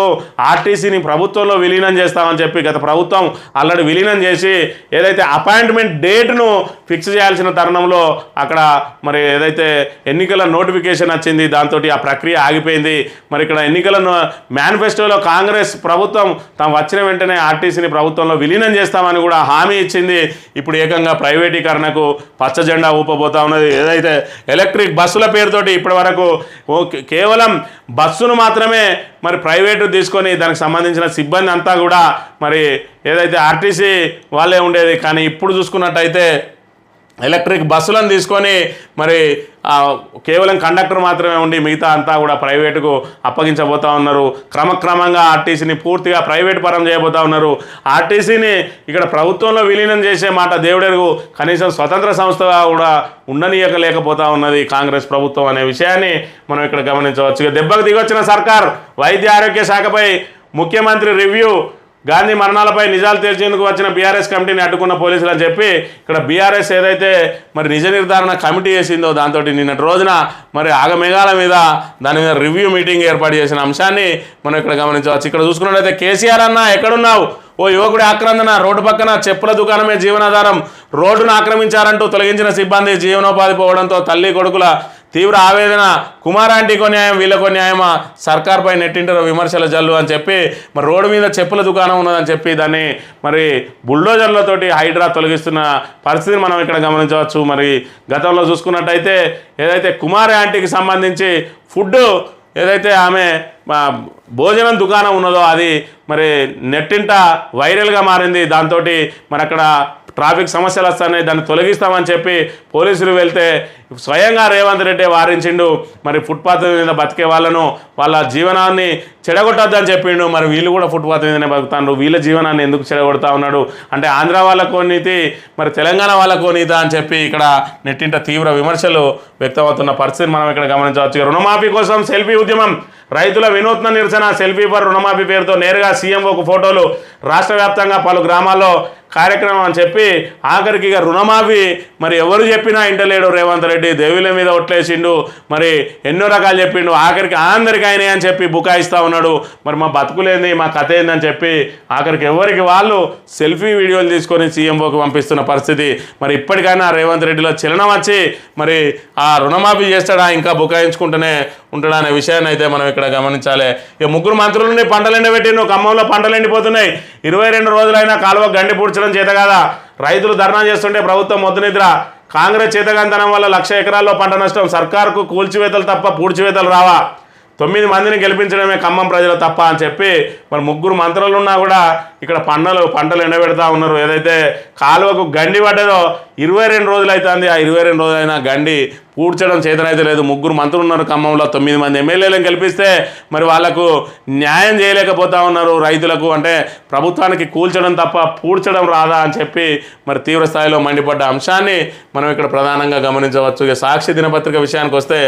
ఆర్టీసీని ప్రభుత్వంలో విలీనం చేస్తామని చెప్పి గత ప్రభుత్వం ఆల్రెడీ విలీనం చేసి ఏదైతే అపాయింట్మెంట్ డేట్ను ఫిక్స్ చేయాల్సిన తరుణంలో అక్కడ మరి ఏదైతే ఎన్నికల నోటిఫికేషన్ వచ్చింది, దాంతో ఆ ప్రక్రియ ఆగిపోయింది. మరి ఇక్కడ ఎన్నికల మేనిఫెస్టోలో కాంగ్రెస్ ప్రభుత్వం తాము వచ్చిన వెంటనే ఆర్టీసీని ప్రభుత్వంలో విలీనం చేస్తామని కూడా హామీ ఇచ్చింది. ఇప్పుడు ఏకంగా ప్రైవేటీకరణకు పచ్చ జెండా ఊపబోతా ఉన్నది. ఏదైతే ఎలక్ట్రిక్ బస్సుల పేరుతోటి ఇప్పటి వరకు కేవలం బస్సును మాత్రమే మరి ప్రైవేటు తీసుకొని దానికి సంబంధించిన సిబ్బంది అంతా కూడా మరి ఏదైతే ఆర్టీసీ వాళ్ళే ఉండేది. కానీ ఇప్పుడు చూసుకున్నట్టయితే ఎలక్ట్రిక్ బస్సులను తీసుకొని మరి కేవలం కండక్టర్ మాత్రమే ఉండి మిగతా అంతా కూడా ప్రైవేటుకు అప్పగించబోతా ఉన్నారు. క్రమక్రమంగా ఆర్టీసీని పూర్తిగా ప్రైవేట్ పరం చేయబోతా ఉన్నారు. ఆర్టీసీని ఇక్కడ ప్రభుత్వంలో విలీనం చేసే మాట దేవుడెరుగు, కనీసం స్వతంత్ర సంస్థగా కూడా ఉండనీయలేకపోతా ఉన్నది కాంగ్రెస్ ప్రభుత్వం అనే విషయాన్ని మనం ఇక్కడ గమనించవచ్చు. ఇక దెబ్బకు దిగొచ్చిన సర్కార్, వైద్య ఆరోగ్య శాఖపై ముఖ్యమంత్రి రివ్యూ, గాంధీ మరణాలపై నిజాలు తేల్చేందుకు వచ్చిన బీఆర్ఎస్ కమిటీని అడ్డుకున్న పోలీసులు అని చెప్పి ఇక్కడ బీఆర్ఎస్ ఏదైతే మరి నిజ నిర్ధారణ కమిటీ చేసిందో దాంతో నిన్నటి రోజున మరి ఆగమేఘాల మీద దాని మీద రివ్యూ మీటింగ్ ఏర్పాటు చేసిన అంశాన్ని మనం ఇక్కడ గమనించవచ్చు. ఇక్కడ చూసుకున్నట్లయితే కేసీఆర్ అన్న ఎక్కడున్నావు, ఓ యువకుడి ఆక్రందన, రోడ్డు పక్కన చెప్పుల దుకాణమే జీవనాధారం, రోడ్డును ఆక్రమించారంటూ తొలగించిన సిబ్బంది, జీవనోపాధి పోవడంతో తల్లి కొడుకుల తీవ్ర ఆవేదన, కుమారాంటికో న్యాయం వీళ్ళకో న్యాయమా, సర్కార్పై నెట్టింటారు విమర్శల జల్లు అని చెప్పి మరి రోడ్డు మీద చెప్పుల దుకాణం ఉన్నదని చెప్పి దాన్ని మరి బుల్డోజర్లతోటి హైడ్రా తొలగిస్తున్న పరిస్థితిని మనం ఇక్కడ గమనించవచ్చు. మరి గతంలో చూసుకున్నట్టయితే ఏదైతే కుమారి ఆంటీకి సంబంధించి ఫుడ్ ఏదైతే ఆమె భోజనం దుకాణం ఉన్నదో అది మరి నెట్టింట వైరల్గా మారింది. దాంతో మరి అక్కడ ట్రాఫిక్ సమస్యలు వస్తాయి, దాన్ని తొలగిస్తామని చెప్పి పోలీసులు వెళ్తే స్వయంగా రేవంత్ రెడ్డి వారించిండు. మరి ఫుట్పాత్ మీద బతికే వాళ్ళను వాళ్ళ జీవనాన్ని చెడగొట్టద్దని చెప్పిండు. మరి వీళ్ళు కూడా ఫుట్పాత్ మీదనే బతుకుతారు, వీళ్ళ జీవనాన్ని ఎందుకు చెడగొడతా ఉన్నాడు అంటే ఆంధ్ర వాళ్ళకో నీతి మరి తెలంగాణ వాళ్ళకో నీతి అని చెప్పి ఇక్కడ నెట్టింట తీవ్ర విమర్శలు వ్యక్తమవుతున్న పరిస్థితిని మనం ఇక్కడ గమనించవచ్చు. రుణమాఫీ కోసం సెల్ఫీ ఉద్యమం, రైతుల వినూత్న నిరసన, సెల్ఫీ ఫర్ రుణమాఫీ పేరుతో నేరుగా సీఎంఓకు ఫోటోలు, రాష్ట్ర వ్యాప్తంగా పలు గ్రామాల్లో కార్యక్రమం అని చెప్పి ఆఖరికి ఇక రుణమాఫీ మరి ఎవరు చెప్పినా ఇంటలేడు రేవంత్ రెడ్డి, దేవుల మీద ఒట్లేసిండు, మరి ఎన్నో రకాలు చెప్పిండు, ఆఖరికి అందరికి అయినాయి అని చెప్పి బుకాయిస్తూ ఉన్నాడు. మరి మా బతుకులేంది, మా కథ ఏందని చెప్పి ఆఖరికి ఎవరికి వాళ్ళు సెల్ఫీ వీడియోలు తీసుకొని సీఎంఓకి పంపిస్తున్న పరిస్థితి. మరి ఇప్పటికైనా రేవంత్ రెడ్డిలో చలనం వచ్చి మరి ఆ రుణమాఫీ చేస్తాడా, ఇంకా బుకాయించుకుంటూనే ఉంటాడా అనే విషయాన్ని అయితే మనం ఇక్కడ గమనించాలి. ఇక ముగ్గురు మంత్రులని పంటలు ఎండబెట్టిండు, ఖమ్మంలో పంటలు ఎండిపోతున్నాయి, 22 రోజులైనా కాలువ గండి పూడ్చడం చేత కాదా, రైతులు ధర్నా చేస్తుంటే ప్రభుత్వం మొద్దు నిద్ర, కాంగ్రెస్ చేతగాంతనం వల్ల 1,00,000 ఎకరాల్లో పంట నష్టం, సర్కారుకు కూల్చివేతలు తప్ప పూడ్చివేతలు రావా, 9 మందిని గెలిపించడమే ఖమ్మం ప్రజలు తప్ప అని చెప్పి మరి ముగ్గురు మంత్రులు ఉన్నా కూడా ఇక్కడ పంటలు ఎండబెడతా ఉన్నారు. ఏదైతే కాలువకు గండి పడ్డదో 22 రోజులు అవుతుంది, ఆ 22 రోజులైనా గండి పూడ్చడం చేతనైతే లేదు. ముగ్గురు మంత్రులు ఉన్నారు ఖమ్మంలో, 9 మంది ఎమ్మెల్యేలను గెలిపిస్తే మరి వాళ్లకు న్యాయం చేయలేకపోతా ఉన్నారు. రైతులకు అంటే ప్రభుత్వానికి కూల్చడం తప్ప పూడ్చడం రాదా అని చెప్పి మరి తీవ్ర స్థాయిలో మండిపడ్డ అంశాన్ని మనం ఇక్కడ ప్రధానంగా గమనించవచ్చు. ఇక సాక్షి దినపత్రిక విషయానికి వస్తే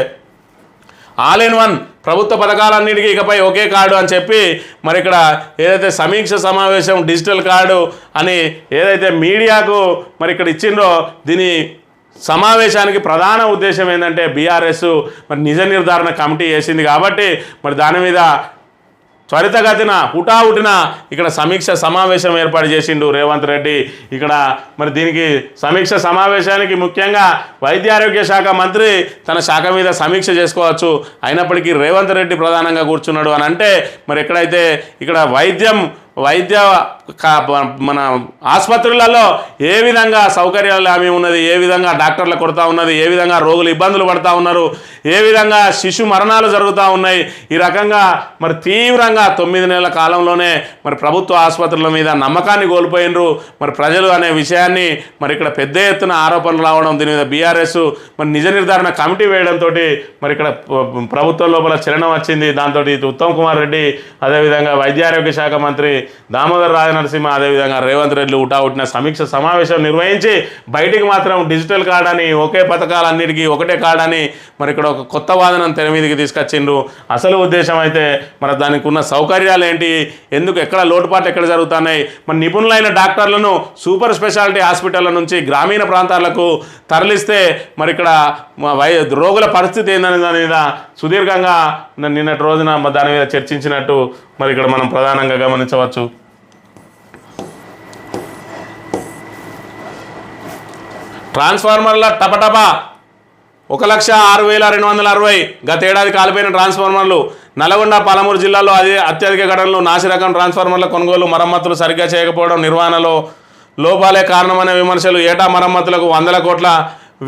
ఆల్ ఇన్ వన్ ప్రభుత్వ పథకాలన్నిటికీ ఇకపై ఒకే కార్డు అని చెప్పి మరి ఇక్కడ ఏదైతే సమీక్ష సమావేశం డిజిటల్ కార్డు అని ఏదైతే మీడియాకు మరి ఇక్కడ ఇచ్చిండ్రో దీని సమావేశానికి ప్రధాన ఉద్దేశం ఏంటంటే బీఆర్ఎస్ మరి నిజ నిర్ధారణ కమిటీ వేసింది కాబట్టి మరి దాని మీద త్వరితగతిన హుటాహుటిన ఇక్కడ సమీక్ష సమావేశం ఏర్పాటు చేసిండు రేవంత్ రెడ్డి. ఇక్కడ మరి దీనికి సమీక్ష సమావేశానికి ముఖ్యంగా వైద్య ఆరోగ్య శాఖ మంత్రి తన శాఖ మీద సమీక్ష చేసుకోవచ్చు, అయినప్పటికీ రేవంత్ రెడ్డి ప్రధానంగా కూర్చున్నాడు అని అంటే మరి ఎక్కడైతే ఇక్కడ వైద్య మన ఆసుపత్రులలో ఏ విధంగా సౌకర్యాలు హామీ ఉన్నది, ఏ విధంగా డాక్టర్ల కొరత ఉన్నది, ఏ విధంగా రోగులు ఇబ్బందులు పడుతూ ఉన్నారు, ఏ విధంగా శిశు మరణాలు జరుగుతూ ఉన్నాయి, ఈ రకంగా మరి తీవ్రంగా 9 నెలల కాలంలోనే మరి ప్రభుత్వ ఆసుపత్రుల మీద నమ్మకాన్ని కోల్పోయినరు మరి ప్రజలు అనే విషయాన్ని మరి ఇక్కడ పెద్ద ఎత్తున ఆరోపణలు రావడం, దీని మీద బీఆర్ఎస్ మరి నిజ నిర్ధారణ కమిటీ వేయడంతో మరి ఇక్కడ ప్రభుత్వం లోపల చలనం వచ్చింది. దాంతో ఉత్తమ్ కుమార్ రెడ్డి, అదేవిధంగా వైద్య ఆరోగ్య శాఖ మంత్రి దామోదర్ రాజనరసింహ, అదేవిధంగా రేవంత్ రెడ్డి ఉటావుటిన సమీక్ష సమావేశం నిర్వహించి బయటికి మాత్రం డిజిటల్ కార్డ్ అని, ఒకే పథకాలన్నిటికీ ఒకటే కార్డ్ అని మరి ఇక్కడ ఒక కొత్త వాదనను తెర మీదకి తీసుకొచ్చిండ్రు. అసలు ఉద్దేశం అయితే మరి దానికి ఉన్న సౌకర్యాలు ఏంటి, ఎందుకు ఎక్కడ లోటుపాట్లు ఎక్కడ జరుగుతున్నాయి, మరి నిపుణులైన డాక్టర్లను సూపర్ స్పెషాలిటీ హాస్పిటళ్ళ నుంచి గ్రామీణ ప్రాంతాలకు తరలిస్తే మరి ఇక్కడ రోగుల పరిస్థితి ఏందని దాని మీద సుదీర్ఘంగా నిన్నటి రోజున దాని మీద చర్చించినట్టు మరి ఇక్కడ మనం ప్రధానంగా గమనించవచ్చు. ట్రాన్స్ఫార్మర్ల టపటపా 1,06,260 గతేడాది కాలిపోయిన ట్రాన్స్ఫార్మర్లు. నల్గొండ, పాలమూరు జిల్లాలో అత్యధిక ఘటనలు. నాసిరకం ట్రాన్స్ఫార్మర్ల కొనుగోలు, మరమ్మతులు సరిగ్గా చేయకపోవడం, నిర్వహణలో లోపాలే కారణమనే విమర్శలు. ఏటా మరమ్మతులకు 100 కోట్ల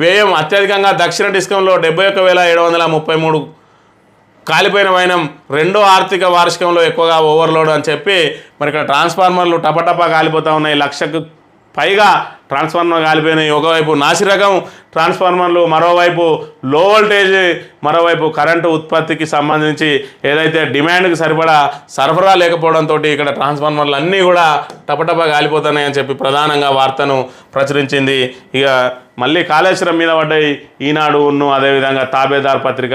వ్యయం. అత్యధికంగా దక్షిణ డిస్కంలో 71,733 కాలిపోయిన వైనం. రెండో ఆర్థిక వార్షికంలో ఎక్కువగా ఓవర్లోడ్ అని చెప్పి మరి ఇక్కడ ట్రాన్స్ఫార్మర్లు టపటపా కాలిపోతూ ఉన్నాయి. 1,00,000కు పైగా ట్రాన్స్ఫార్మర్ కాలిపోయినాయి. ఒకవైపు నాసిరకం ట్రాన్స్ఫార్మర్లు, మరోవైపు లో వోల్టేజ్, మరోవైపు కరెంటు ఉత్పత్తికి సంబంధించి ఏదైతే డిమాండ్కి సరిపడా సరఫరా లేకపోవడంతో ఇక్కడ ట్రాన్స్ఫార్మర్లు అన్నీ కూడా టపటపా కాలిపోతున్నాయని చెప్పి ప్రధానంగా వార్తను ప్రచురించింది. ఇక మళ్ళీ కాళేశ్వరం మీద పడ్డాయి ఈనాడు, అదేవిధంగా తాబేదార్ పత్రిక,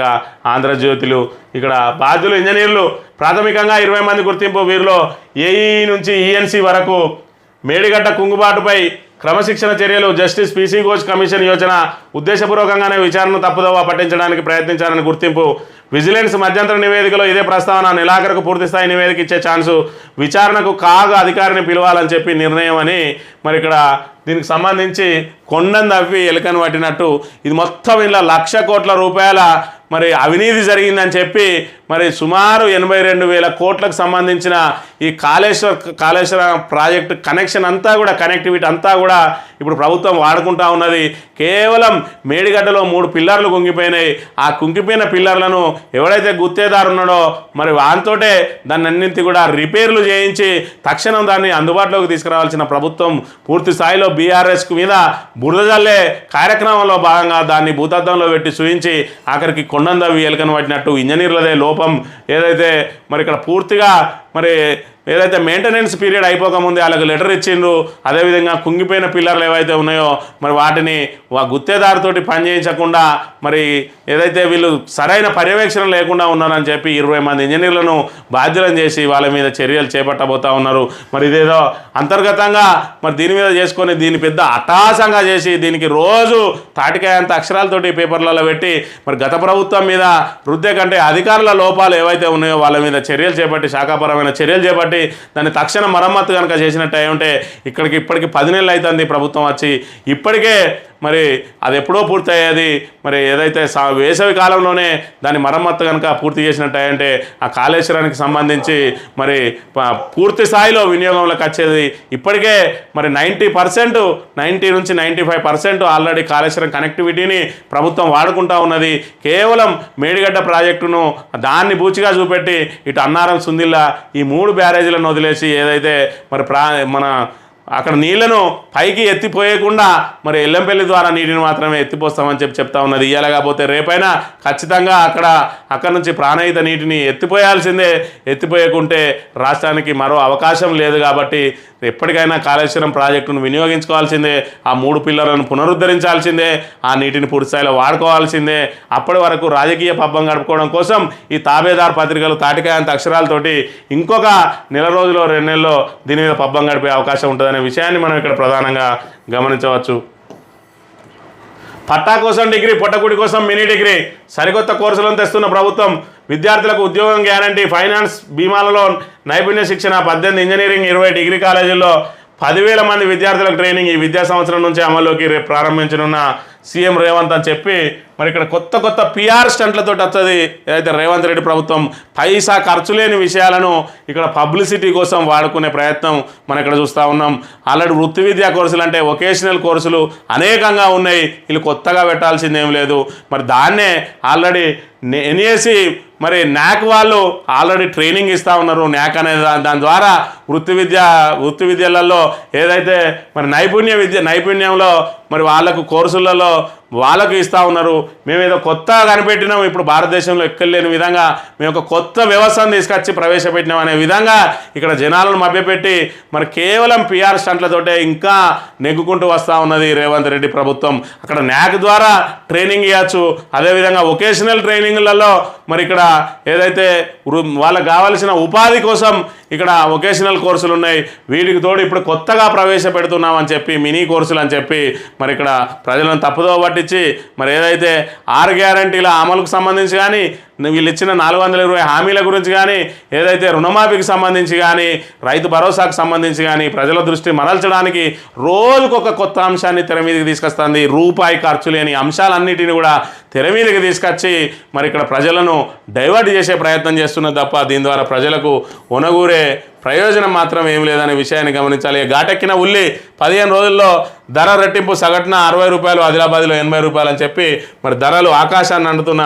ఆంధ్రజ్యోతిలు. ఇక్కడ బాధ్యులు ఇంజనీర్లు ప్రాథమికంగా 20 మంది గుర్తింపు. వీరిలో ఏఈ నుంచి ఈఎన్సీ వరకు. మేడిగడ్డ కుంగుబాటుపై క్రమశిక్షణ చర్యలు. జస్టిస్ పీసీ ఘోష్ కమిషన్ యోచన. ఉద్దేశపూర్వకంగానే విచారణను తప్పుదోవ పట్టించడానికి ప్రయత్నించారని గుర్తింపు. విజిలెన్స్ మధ్యంతర నివేదికలో ఇదే ప్రస్తావన. నెలాఖరుకు పూర్తిస్థాయి నివేదిక ఇచ్చే ఛాన్సు. విచారణకు కాగ్ అధికారిని పిలవాలని చెప్పి నిర్ణయం అని మరి ఇక్కడ దీనికి సంబంధించి కొండను తవ్వి ఎలుకను పట్టినట్టు ఇది మొత్తం ఇలా 1,00,000 కోట్ల రూపాయల మరి అవినీతి జరిగిందని చెప్పి మరి సుమారు 82,000 కోట్లకు సంబంధించిన ఈ కాళేశ్వర ప్రాజెక్టు కనెక్షన్ అంతా కూడా, కనెక్టివిటీ అంతా కూడా ఇప్పుడు ప్రభుత్వం వాడుకుంటా ఉన్నది. కేవలం మేడిగడ్డలో 3 పిల్లర్లు కుంగిపోయినాయి. ఆ కుంగిపోయిన పిల్లర్లను ఎవడైతే గుత్తేదారు ఉన్నాడో మరి వానితోటే దాన్ని అన్నింటి కూడా రిపేర్లు చేయించి తక్షణం దాన్ని అందుబాటులోకి తీసుకురావాల్సిన ప్రభుత్వం పూర్తి స్థాయిలో బీఆర్ఎస్కు మీద బురద జల్లే కార్యక్రమంలో భాగంగా దాన్ని భూతద్దంలో పెట్టి చూయించి ఆఖరికి కొండందవి ఎలుకను పట్టినట్టు ఇంజనీర్లదే లోపం. ఏదైతే మరి ఇక్కడ పూర్తిగా మరి ఏదైతే మెయింటెనెన్స్ పీరియడ్ అయిపోకముందే వాళ్ళకి లెటర్ ఇచ్చిండ్రు. అదేవిధంగా కుంగిపోయిన పిల్లర్లు ఏవైతే ఉన్నాయో మరి వాటిని గుత్తేదారుతోటి పనిచేయించకుండా మరి ఏదైతే వీళ్ళు సరైన పర్యవేక్షణ లేకుండా ఉన్నారని చెప్పి 20 మంది ఇంజనీర్లను బాధ్యులను చేసి వాళ్ళ మీద చర్యలు చేపట్టబోతూ ఉన్నారు. మరి ఇదేదో అంతర్గతంగా మరి దీని మీద చేసుకొని దీన్ని పెద్ద అటాసంగా చేసి దీనికి రోజు తాటికాయంత అక్షరాలతోటి పేపర్లలో పెట్టి మరి గత ప్రభుత్వం మీద రుద్దే కంటే అధికారుల లోపాలు ఏవైతే ఉన్నాయో వాళ్ళ మీద చర్యలు చేపట్టి, శాఖాపరమైన చర్యలు చేపట్టి దాన్ని తక్షణ మరమ్మతు కనుక చేసినట్టు అయి ఉంటే ఇప్పటికి 10 నెలలు అవుతుంది ప్రభుత్వం వచ్చి. ఇప్పటికే మరి అది ఎప్పుడో పూర్తి అయ్యేది. మరి ఏదైతే వేసవి కాలంలోనే దాని మరమ్మత్తు కనుక పూర్తి చేసినట్టు అంటే ఆ కాళేశ్వరానికి సంబంధించి మరి పూర్తి స్థాయిలో వినియోగంలోకి వచ్చేది. ఇప్పటికే మరి 90 నుంచి 95% ఆల్రెడీ కాళేశ్వరం కనెక్టివిటీని ప్రభుత్వం వాడుకుంటా ఉన్నది. కేవలం మేడిగడ్డ ప్రాజెక్టును దాన్ని బూచిగా చూపెట్టి ఇటు అన్నారం, సుందిల్లా ఈ 3 బ్యారేజీలను వదిలేసి ఏదైతే మరి మన అక్కడ నీళ్లను పైకి ఎత్తిపోయకుండా మరి ఎల్లంపల్లి ద్వారా నీటిని మాత్రమే ఎత్తిపోస్తామని చెప్తా ఉన్నది. ఇయ్యలేకపోతే రేపైనా ఖచ్చితంగా అక్కడ నుంచి ప్రాణహిత నీటిని ఎత్తిపోయాల్సిందే. ఎత్తిపోయకుంటే రాష్ట్రానికి మరో అవకాశం లేదు. కాబట్టి ఎప్పటికైనా కాళేశ్వరం ప్రాజెక్టును వినియోగించుకోవాల్సిందే, ఆ 3 పిల్లర్లను పునరుద్ధరించాల్సిందే, ఆ నీటిని పూర్తిస్థాయిలో వాడుకోవాల్సిందే. అప్పటి వరకు రాజకీయ పబ్బం గడుపుకోవడం కోసం ఈ తాబేదార్ పత్రికలు తాటికాయంత అక్షరాలతోటి ఇంకొక నెల రోజులో 2 నెలల్లో దీని మీద పబ్బం గడిపే అవకాశం ఉంటుందనే విషయాన్ని మనం ఇక్కడ ప్రధానంగా గమనించవచ్చు. పట్టా కోసం డిగ్రీ, పొట్టకుడి కోసం మినీ డిగ్రీ, సరికొత్త కోర్సులను తెస్తున్న ప్రభుత్వం. విద్యార్థులకు ఉద్యోగం గ్యారంటీ, ఫైనాన్స్, బీమాలలో నైపుణ్య శిక్షణ, 18 ఇంజనీరింగ్, 20 డిగ్రీ కాలేజీల్లో 10,000 మంది విద్యార్థులకు ట్రైనింగ్ ఈ విద్యా సంవత్సరం నుంచి అమల్లోకి ప్రారంభించనున్న సీఎం రేవంత్ అని చెప్పి మరి ఇక్కడ కొత్త పిఆర్ స్టంట్లతో వస్తుంది. ఏదైతే రేవంత్ రెడ్డి ప్రభుత్వం పైసా ఖర్చు లేని విషయాలను ఇక్కడ పబ్లిసిటీ కోసం వాడుకునే ప్రయత్నం మనం ఇక్కడ చూస్తూ ఉన్నాం. ఆల్రెడీ వృత్తి విద్యా కోర్సులు అంటే వొకేషనల్ కోర్సులు అనేకంగా ఉన్నాయి, వీళ్ళు కొత్తగా పెట్టాల్సిందేం లేదు. మరి దాన్నే ఆల్రెడీ ఎన్ఏసి మరి న్యాక్ వాళ్ళు ఆల్రెడీ ట్రైనింగ్ ఇస్తూ ఉన్నారు. న్యాక్ అనే దాని ద్వారా వృత్తి విద్యలలో ఏదైతే మరి నైపుణ్యంలో మరి వాళ్ళకు కోర్సులలో వాళ్ళకు ఇస్తూ ఉన్నారు. మేము ఏదో కొత్తగా కనిపెట్టినాం, ఇప్పుడు భారతదేశంలో ఎక్కలేని విధంగా మేము ఒక కొత్త వ్యవస్థను తీసుకొచ్చి ప్రవేశపెట్టినాం అనే విధంగా ఇక్కడ జనాలను మభ్యపెట్టి మరి కేవలం పిఆర్ స్టంట్లతోటే ఇంకా నెగ్గుకుంటూ వస్తూ ఉన్నది రేవంత్ రెడ్డి ప్రభుత్వం. అక్కడ న్యాక్ ద్వారా ట్రైనింగ్ ఇవ్వచ్చు, అదేవిధంగా వొకేషనల్ ట్రైనింగ్లలో మరి ఇక్కడ ఏదైతే వాళ్ళకు కావాల్సిన ఉపాధి కోసం ఇక్కడ వొకేషనల్ కోర్సులు ఉన్నాయి. వీటికి తోడు ఇప్పుడు కొత్తగా ప్రవేశపెడుతున్నామని చెప్పి మినీ కోర్సులు అని చెప్పి మరి ఇక్కడ ప్రజలను తప్పుదో పట్టించి మరి ఏదైతే 6 గ్యారంటీల అమలుకు సంబంధించి కానీ, వీళ్ళు ఇచ్చిన 420 హామీల గురించి కానీ, ఏదైతే రుణమాఫీకి సంబంధించి కానీ, రైతు భరోసాకు సంబంధించి కానీ ప్రజల దృష్టి మరల్చడానికి రోజుకొక కొత్త అంశాన్ని తెర మీదకి తీసుకొస్తుంది. రూపాయి ఖర్చు లేని అంశాలన్నిటిని కూడా తెర మీదకి తీసుకొచ్చి మరి ఇక్కడ ప్రజలను డైవర్ట్ చేసే ప్రయత్నం చేస్తున్నది తప్ప దీని ద్వారా ప్రజలకు ఒనగూరే ప్రయోజనం మాత్రం ఏం లేదనే విషయాన్ని గమనించాలి. ఘాటెక్కిన ఉల్లి 15 రోజుల్లో ధర రెట్టింపు, సగటున 60 రూపాయలు, ఆదిలాబాద్లో 80 రూపాయలు అని చెప్పి మరి ధరలు ఆకాశాన్ని అంటున్న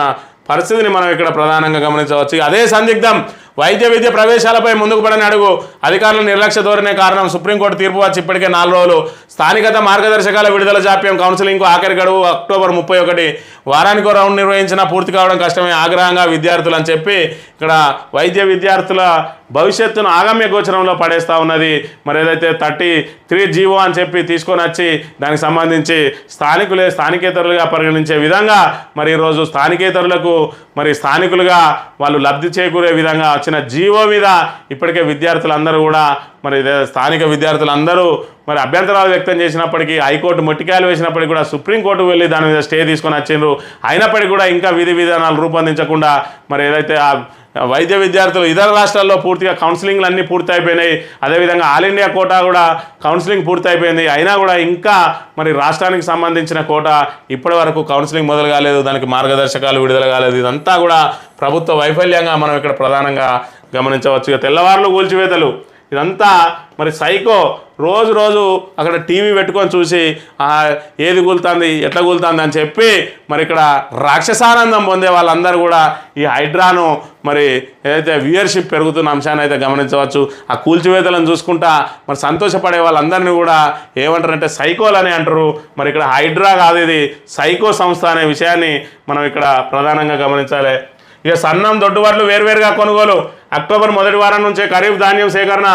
పరిస్థితిని మనం ఇక్కడ ప్రధానంగా గమనించవచ్చు. అదే సందిగ్ధం వైద్య విద్య ప్రవేశాలపై ముందుకు పడని అడుగు, అధికారుల నిర్లక్ష్య ధోరణే కారణం. సుప్రీంకోర్టు తీర్పు వచ్చి ఇప్పటికే 4 రోజులు. స్థానికత మార్గదర్శకాల విడుదల జాప్యం, కౌన్సిలింగ్కు ఆఖరి గడువు అక్టోబర్ 31. వారానికో రౌండ్ నిర్వహించినా పూర్తి కావడం కష్టమే, ఆగ్రహంగా విద్యార్థులు అని చెప్పి ఇక్కడ వైద్య విద్యార్థుల భవిష్యత్తును ఆగమ్య గోచరంలో పడేస్తూ ఉన్నది. మరి ఏదైతే 33 జీవో అని చెప్పి తీసుకొని వచ్చి దానికి సంబంధించి స్థానికేతరులుగా పరిగణించే విధంగా మరి ఈరోజు స్థానికేతరులకు మరి స్థానికులుగా వాళ్ళు లబ్ధి చేకూరే విధంగా వచ్చిన జీవో మీద ఇప్పటికే విద్యార్థులందరూ కూడా మరి స్థానిక విద్యార్థులందరూ మరి అభ్యంతరాలు వ్యక్తం చేసినప్పటికీ, హైకోర్టు మొట్టికాయలు వేసినప్పటికీ కూడా సుప్రీంకోర్టుకు వెళ్ళి దాని మీద స్టే తీసుకొని వచ్చిండ్రు. అయినప్పటికీ కూడా ఇంకా విధి విధానాలు రూపొందించకుండా మరి ఏదైతే ఆ వైద్య విద్యార్థులు ఇతర రాష్ట్రాల్లో పూర్తిగా కౌన్సిలింగ్లు అన్నీ పూర్తి అయిపోయినాయి. అదేవిధంగా ఆల్ ఇండియా కోటా కూడా కౌన్సిలింగ్ పూర్తి అయిపోయింది. అయినా కూడా ఇంకా మరి రాష్ట్రానికి సంబంధించిన కోటా ఇప్పటి వరకు కౌన్సిలింగ్ మొదలు కాలేదు, దానికి మార్గదర్శకాలు విడుదల కాలేదు. ఇదంతా కూడా ప్రభుత్వ వైఫల్యంగా మనం ఇక్కడ ప్రధానంగా గమనించవచ్చు. ఇక తెల్లవారులు కూల్చివేతలు, ఇదంతా మరి సైకో రోజు అక్కడ టీవీ పెట్టుకొని చూసి ఏది కూలుతుంది ఎట్లా కూలుతుంది అని చెప్పి మరి ఇక్కడ రాక్షసానందం పొందే వాళ్ళందరూ కూడా ఈ హైడ్రాను మరి ఏదైతే వ్యూయర్షిప్ పెరుగుతున్న అంశాన్ని అయితే గమనించవచ్చు. ఆ కూల్చివేతలను చూసుకుంటా మరి సంతోషపడే వాళ్ళందరినీ కూడా ఏమంటారంటే సైకోలు అని అంటారు. మరి ఇక్కడ హైడ్రా కాదు, ఇది సైకో సంస్థ అనే విషయాన్ని మనం ఇక్కడ ప్రధానంగా గమనించాలి. ఇక సన్నం, దొడ్డువడ్లు వేర్వేరుగా కొనుగోలు. అక్టోబర్ మొదటి వారం నుంచే ఖరీఫ్ ధాన్యం సేకరణ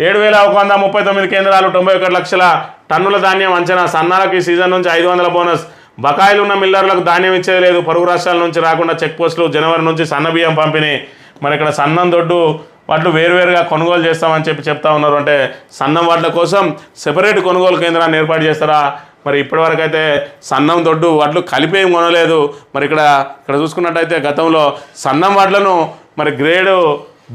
7,139 కేంద్రాలు, 91 లక్షల టన్నుల ధాన్యం అంచనా. సన్నాలకు ఈ సీజన్ నుంచి 500 బోనస్. బకాయిలు ఉన్న మిల్లర్లకు ధాన్యం ఇచ్చేది లేదు. పొరుగు రాష్ట్రాల నుంచి రాకుండా చెక్ పోస్టులు. జనవరి నుంచి సన్న బియ్యం పంపిణీ. మరి ఇక్కడ సన్నం, దొడ్డు వడ్లు వేరువేరుగా కొనుగోలు చేస్తామని చెప్తా ఉన్నారు. అంటే సన్నం వడ్ల కోసం సెపరేట్ కొనుగోలు కేంద్రాన్ని ఏర్పాటు చేస్తారా? మరి ఇప్పటివరకు అయితే సన్నం, దొడ్డు వడ్లు కలిపేం కొనలేదు. మరి ఇక్కడ చూసుకున్నట్టయితే గతంలో సన్నం వడ్లను మరి గ్రేడ్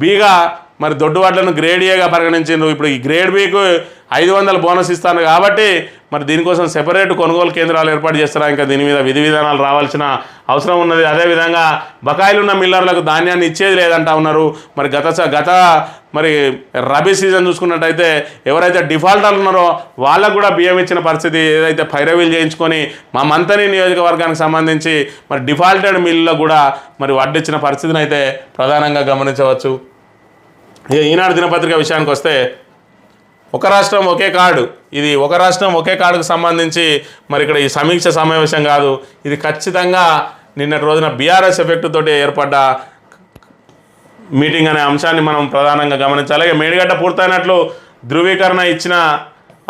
బిగా, మరి దొడ్డు వడ్లను గ్రేడ్ ఏగా పరిగణించిండ్రు. ఇప్పుడు ఈ గ్రేడ్ బికు 500 బోనస్ ఇస్తాను కాబట్టి మరి దీనికోసం సెపరేట్ కొనుగోలు కేంద్రాలు ఏర్పాటు చేస్తారా? ఇంకా దీని మీద విధి విధానాలు రావాల్సిన అవసరం ఉన్నది. అదేవిధంగా బకాయిలు ఉన్న మిల్లర్లకు ధాన్యాన్ని ఇచ్చేది లేదంటా ఉన్నారు. మరి గత మరి రబీ సీజన్ చూసుకున్నట్టయితే ఎవరైతే డిఫాల్టర్లు ఉన్నారో వాళ్ళకు కూడా బియ్యం ఇచ్చిన పరిస్థితి. ఏదైతే పైరవీలు చేయించుకొని మా మంతని నియోజకవర్గానికి సంబంధించి మరి డిఫాల్టెడ్ మిల్లులో కూడా మరి వడ్డిచ్చిన పరిస్థితిని అయితే ప్రధానంగా గమనించవచ్చు. ఇక ఈనాడు దినపత్రిక విషయానికి వస్తే ఒక రాష్ట్రం ఒకే కార్డు, ఇది ఒక రాష్ట్రం ఒకే కార్డుకు సంబంధించి మరి ఇక్కడ ఈ సమీక్ష సమావేశం కాదు, ఇది ఖచ్చితంగా నిన్నటి రోజున బీఆర్ఎస్ ఎఫెక్ట్ తోటి ఏర్పడ్డ మీటింగ్ అనే అంశాన్ని మనం ప్రధానంగా గమనించాలి. ఇక మేడిగడ్డ పూర్తయినట్లు ధృవీకరణ ఇచ్చిన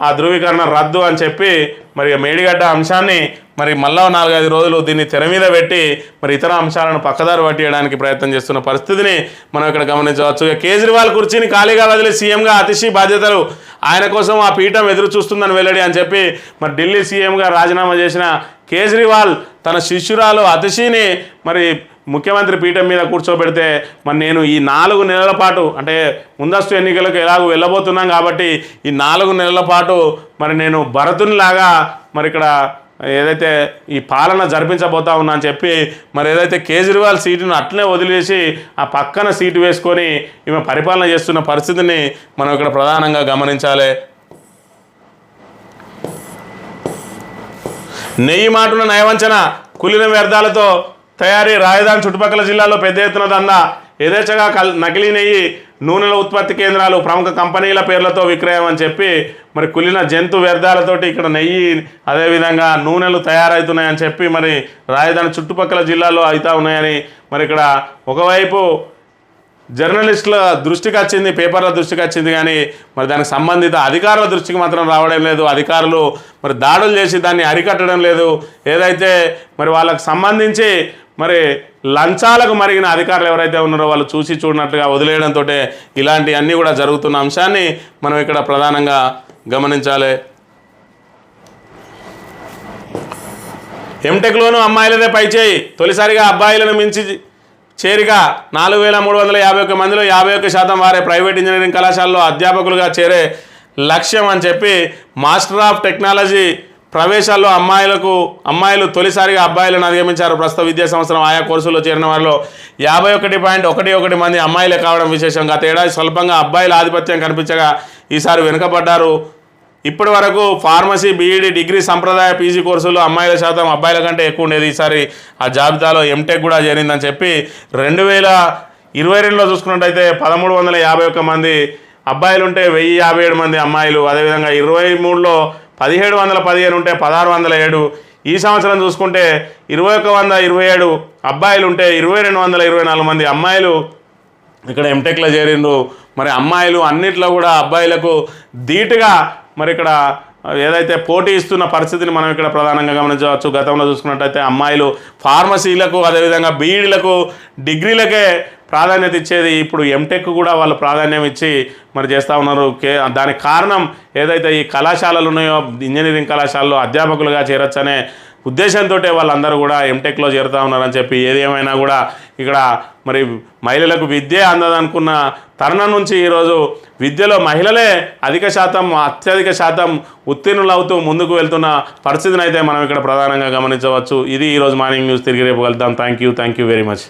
ఆ ధృవీకరణ రద్దు అని చెప్పి మరి మేడిగడ్డ అంశాన్ని మరి మళ్ళా 4-5 రోజులు దీన్ని తెర మీద పెట్టి మరి ఇతర అంశాలను పక్కదారి పట్టియడానికి ప్రయత్నం చేస్తున్న పరిస్థితిని మనం ఇక్కడ గమనించవచ్చు. ఇక కేజ్రీవాల్ కుర్చీని ఖాళీగా వదిలి సీఎంగా అతిశీ బాధ్యతలు ఆయన కోసం ఆ పీఠం ఎదురు చూస్తుందని వెల్లడి అని చెప్పి మరి ఢిల్లీ సీఎంగా రాజీనామా చేసిన కేజ్రీవాల్ తన శిష్యురాలు అతిశీని మరి ముఖ్యమంత్రి పీఠం మీద కూర్చోబెడితే మరి నేను ఈ 4 నెలల పాటు అంటే ముందస్తు ఎన్నికలకు ఎలాగో వెళ్ళబోతున్నాం కాబట్టి ఈ 4 నెలల పాటు మరి నేను భరతునిలాగా మరి ఇక్కడ ఏదైతే ఈ పాలన జరిపించబోతా ఉన్నా అని చెప్పి మరి ఏదైతే కేజ్రీవాల్ సీటును అట్లనే వదిలేసి ఆ పక్కన సీటు వేసుకొని ఈమె పరిపాలన చేస్తున్న పరిస్థితిని మనం ఇక్కడ ప్రధానంగా గమనించాలి. నెయ్యి మాటున నయవంచన కులిన వ్యర్థాలతో తయారీ రాజధాని చుట్టుపక్కల జిల్లాలో పెద్ద ఎత్తున దందా యథేచ్ఛగా నకిలీ నెయ్యి నూనెల ఉత్పత్తి కేంద్రాలు ప్రముఖ కంపెనీల పేర్లతో విక్రయం అని చెప్పి మరి కులిన జంతు వ్యర్థాలతోటి ఇక్కడ నెయ్యి అదేవిధంగా నూనెలు తయారవుతున్నాయని చెప్పి మరి రాజధాని చుట్టుపక్కల జిల్లాలో అవుతా ఉన్నాయని మరి ఇక్కడ ఒకవైపు జర్నలిస్టుల దృష్టికి వచ్చింది, పేపర్ల దృష్టికి వచ్చింది, కానీ మరి దానికి సంబంధిత అధికారుల దృష్టికి మాత్రం రావడం లేదు. అధికారులు మరి దాడులు చేసి దాన్ని అరికట్టడం లేదు. ఏదైతే మరి వాళ్ళకు సంబంధించి మరి లంచాలకు మరిగిన అధికారులు ఎవరైతే ఉన్నారో వాళ్ళు చూసి చూడనట్టుగా వదిలేయడంతో ఇలాంటి అన్నీ కూడా జరుగుతున్న అంశాన్ని మనం ఇక్కడ ప్రధానంగా గమనించాలి. ఎంటెక్లోనూ అమ్మాయిలదే పైచేయి, తొలిసారిగా అబ్బాయిలను మించి చేరిక 4351 మందిలో 51% వారే ప్రైవేట్ ఇంజనీరింగ్ కళాశాలలో అధ్యాపకులుగా చేరే లక్ష్యం అని చెప్పి మాస్టర్ ఆఫ్ టెక్నాలజీ ప్రవేశాల్లో అమ్మాయిలు తొలిసారిగా అబ్బాయిలను అధిగమించారు. ప్రస్తుత విద్యా సంవత్సరం ఆయా కోర్సుల్లో చేరిన వారిలో 51.11 మంది అమ్మాయిలే కావడం విశేషం. గత ఏడాది స్వల్పంగా అబ్బాయిల ఆధిపత్యం కనిపించగా ఈసారి వెనుకబడ్డారు. ఇప్పటి వరకు ఫార్మసీ, బీఈడీ, డిగ్రీ, సంప్రదాయ పీజీ కోర్సులు అమ్మాయిల శాతం అబ్బాయిల కంటే ఎక్కువ ఉండేది. ఈసారి ఆ జాబితాలో ఎంటెక్ కూడా చేరిందని చెప్పి 2022లో చూసుకున్నట్టయితే 1351 మంది అబ్బాయిలు ఉంటే 1057 మంది అమ్మాయిలు. అదేవిధంగా 23లో 1715 ఉంటే 1607. ఈ సంవత్సరం చూసుకుంటే 2127 అబ్బాయిలు ఉంటే 2224 మంది అమ్మాయిలు ఇక్కడ ఎంటెక్లో చేరిండ్రు. మరి అమ్మాయిలు అన్నిట్లో కూడా అబ్బాయిలకు ధీటుగా మరి ఇక్కడ ఏదైతే పోటీ ఇస్తున్న పరిస్థితిని మనం ఇక్కడ ప్రధానంగా గమనించవచ్చు. గతంలో చూసుకున్నట్టయితే అమ్మాయిలు ఫార్మసీలకు అదేవిధంగా బీఈడీలకు, డిగ్రీలకే ప్రాధాన్యత ఇచ్చేది. ఇప్పుడు ఎంటెక్ కూడా వాళ్ళు ప్రాధాన్యం ఇచ్చి మరి చేస్తూ ఉన్నారు. దానికి కారణం ఏదైతే ఈ కళాశాలలు ఉన్నాయో ఇంజనీరింగ్ కళాశాలలో అధ్యాపకులుగా చేరొచ్చనే ఉద్దేశంతో వాళ్ళందరూ కూడా ఎంటెక్లో చేరుతూ ఉన్నారని చెప్పి ఏది ఏమైనా కూడా ఇక్కడ మరి మహిళలకు విద్య అందదనుకున్న తరుణం నుంచి ఈరోజు విద్యలో మహిళలే అత్యధిక శాతం ఉత్తీర్ణులవుతూ ముందుకు వెళ్తున్న పరిస్థితిని అయితే మనం ఇక్కడ ప్రధానంగా గమనించవచ్చు. ఇది ఈరోజు మార్నింగ్ న్యూస్. తిరిగి రేపు వెళ్తాం. Thank you very much.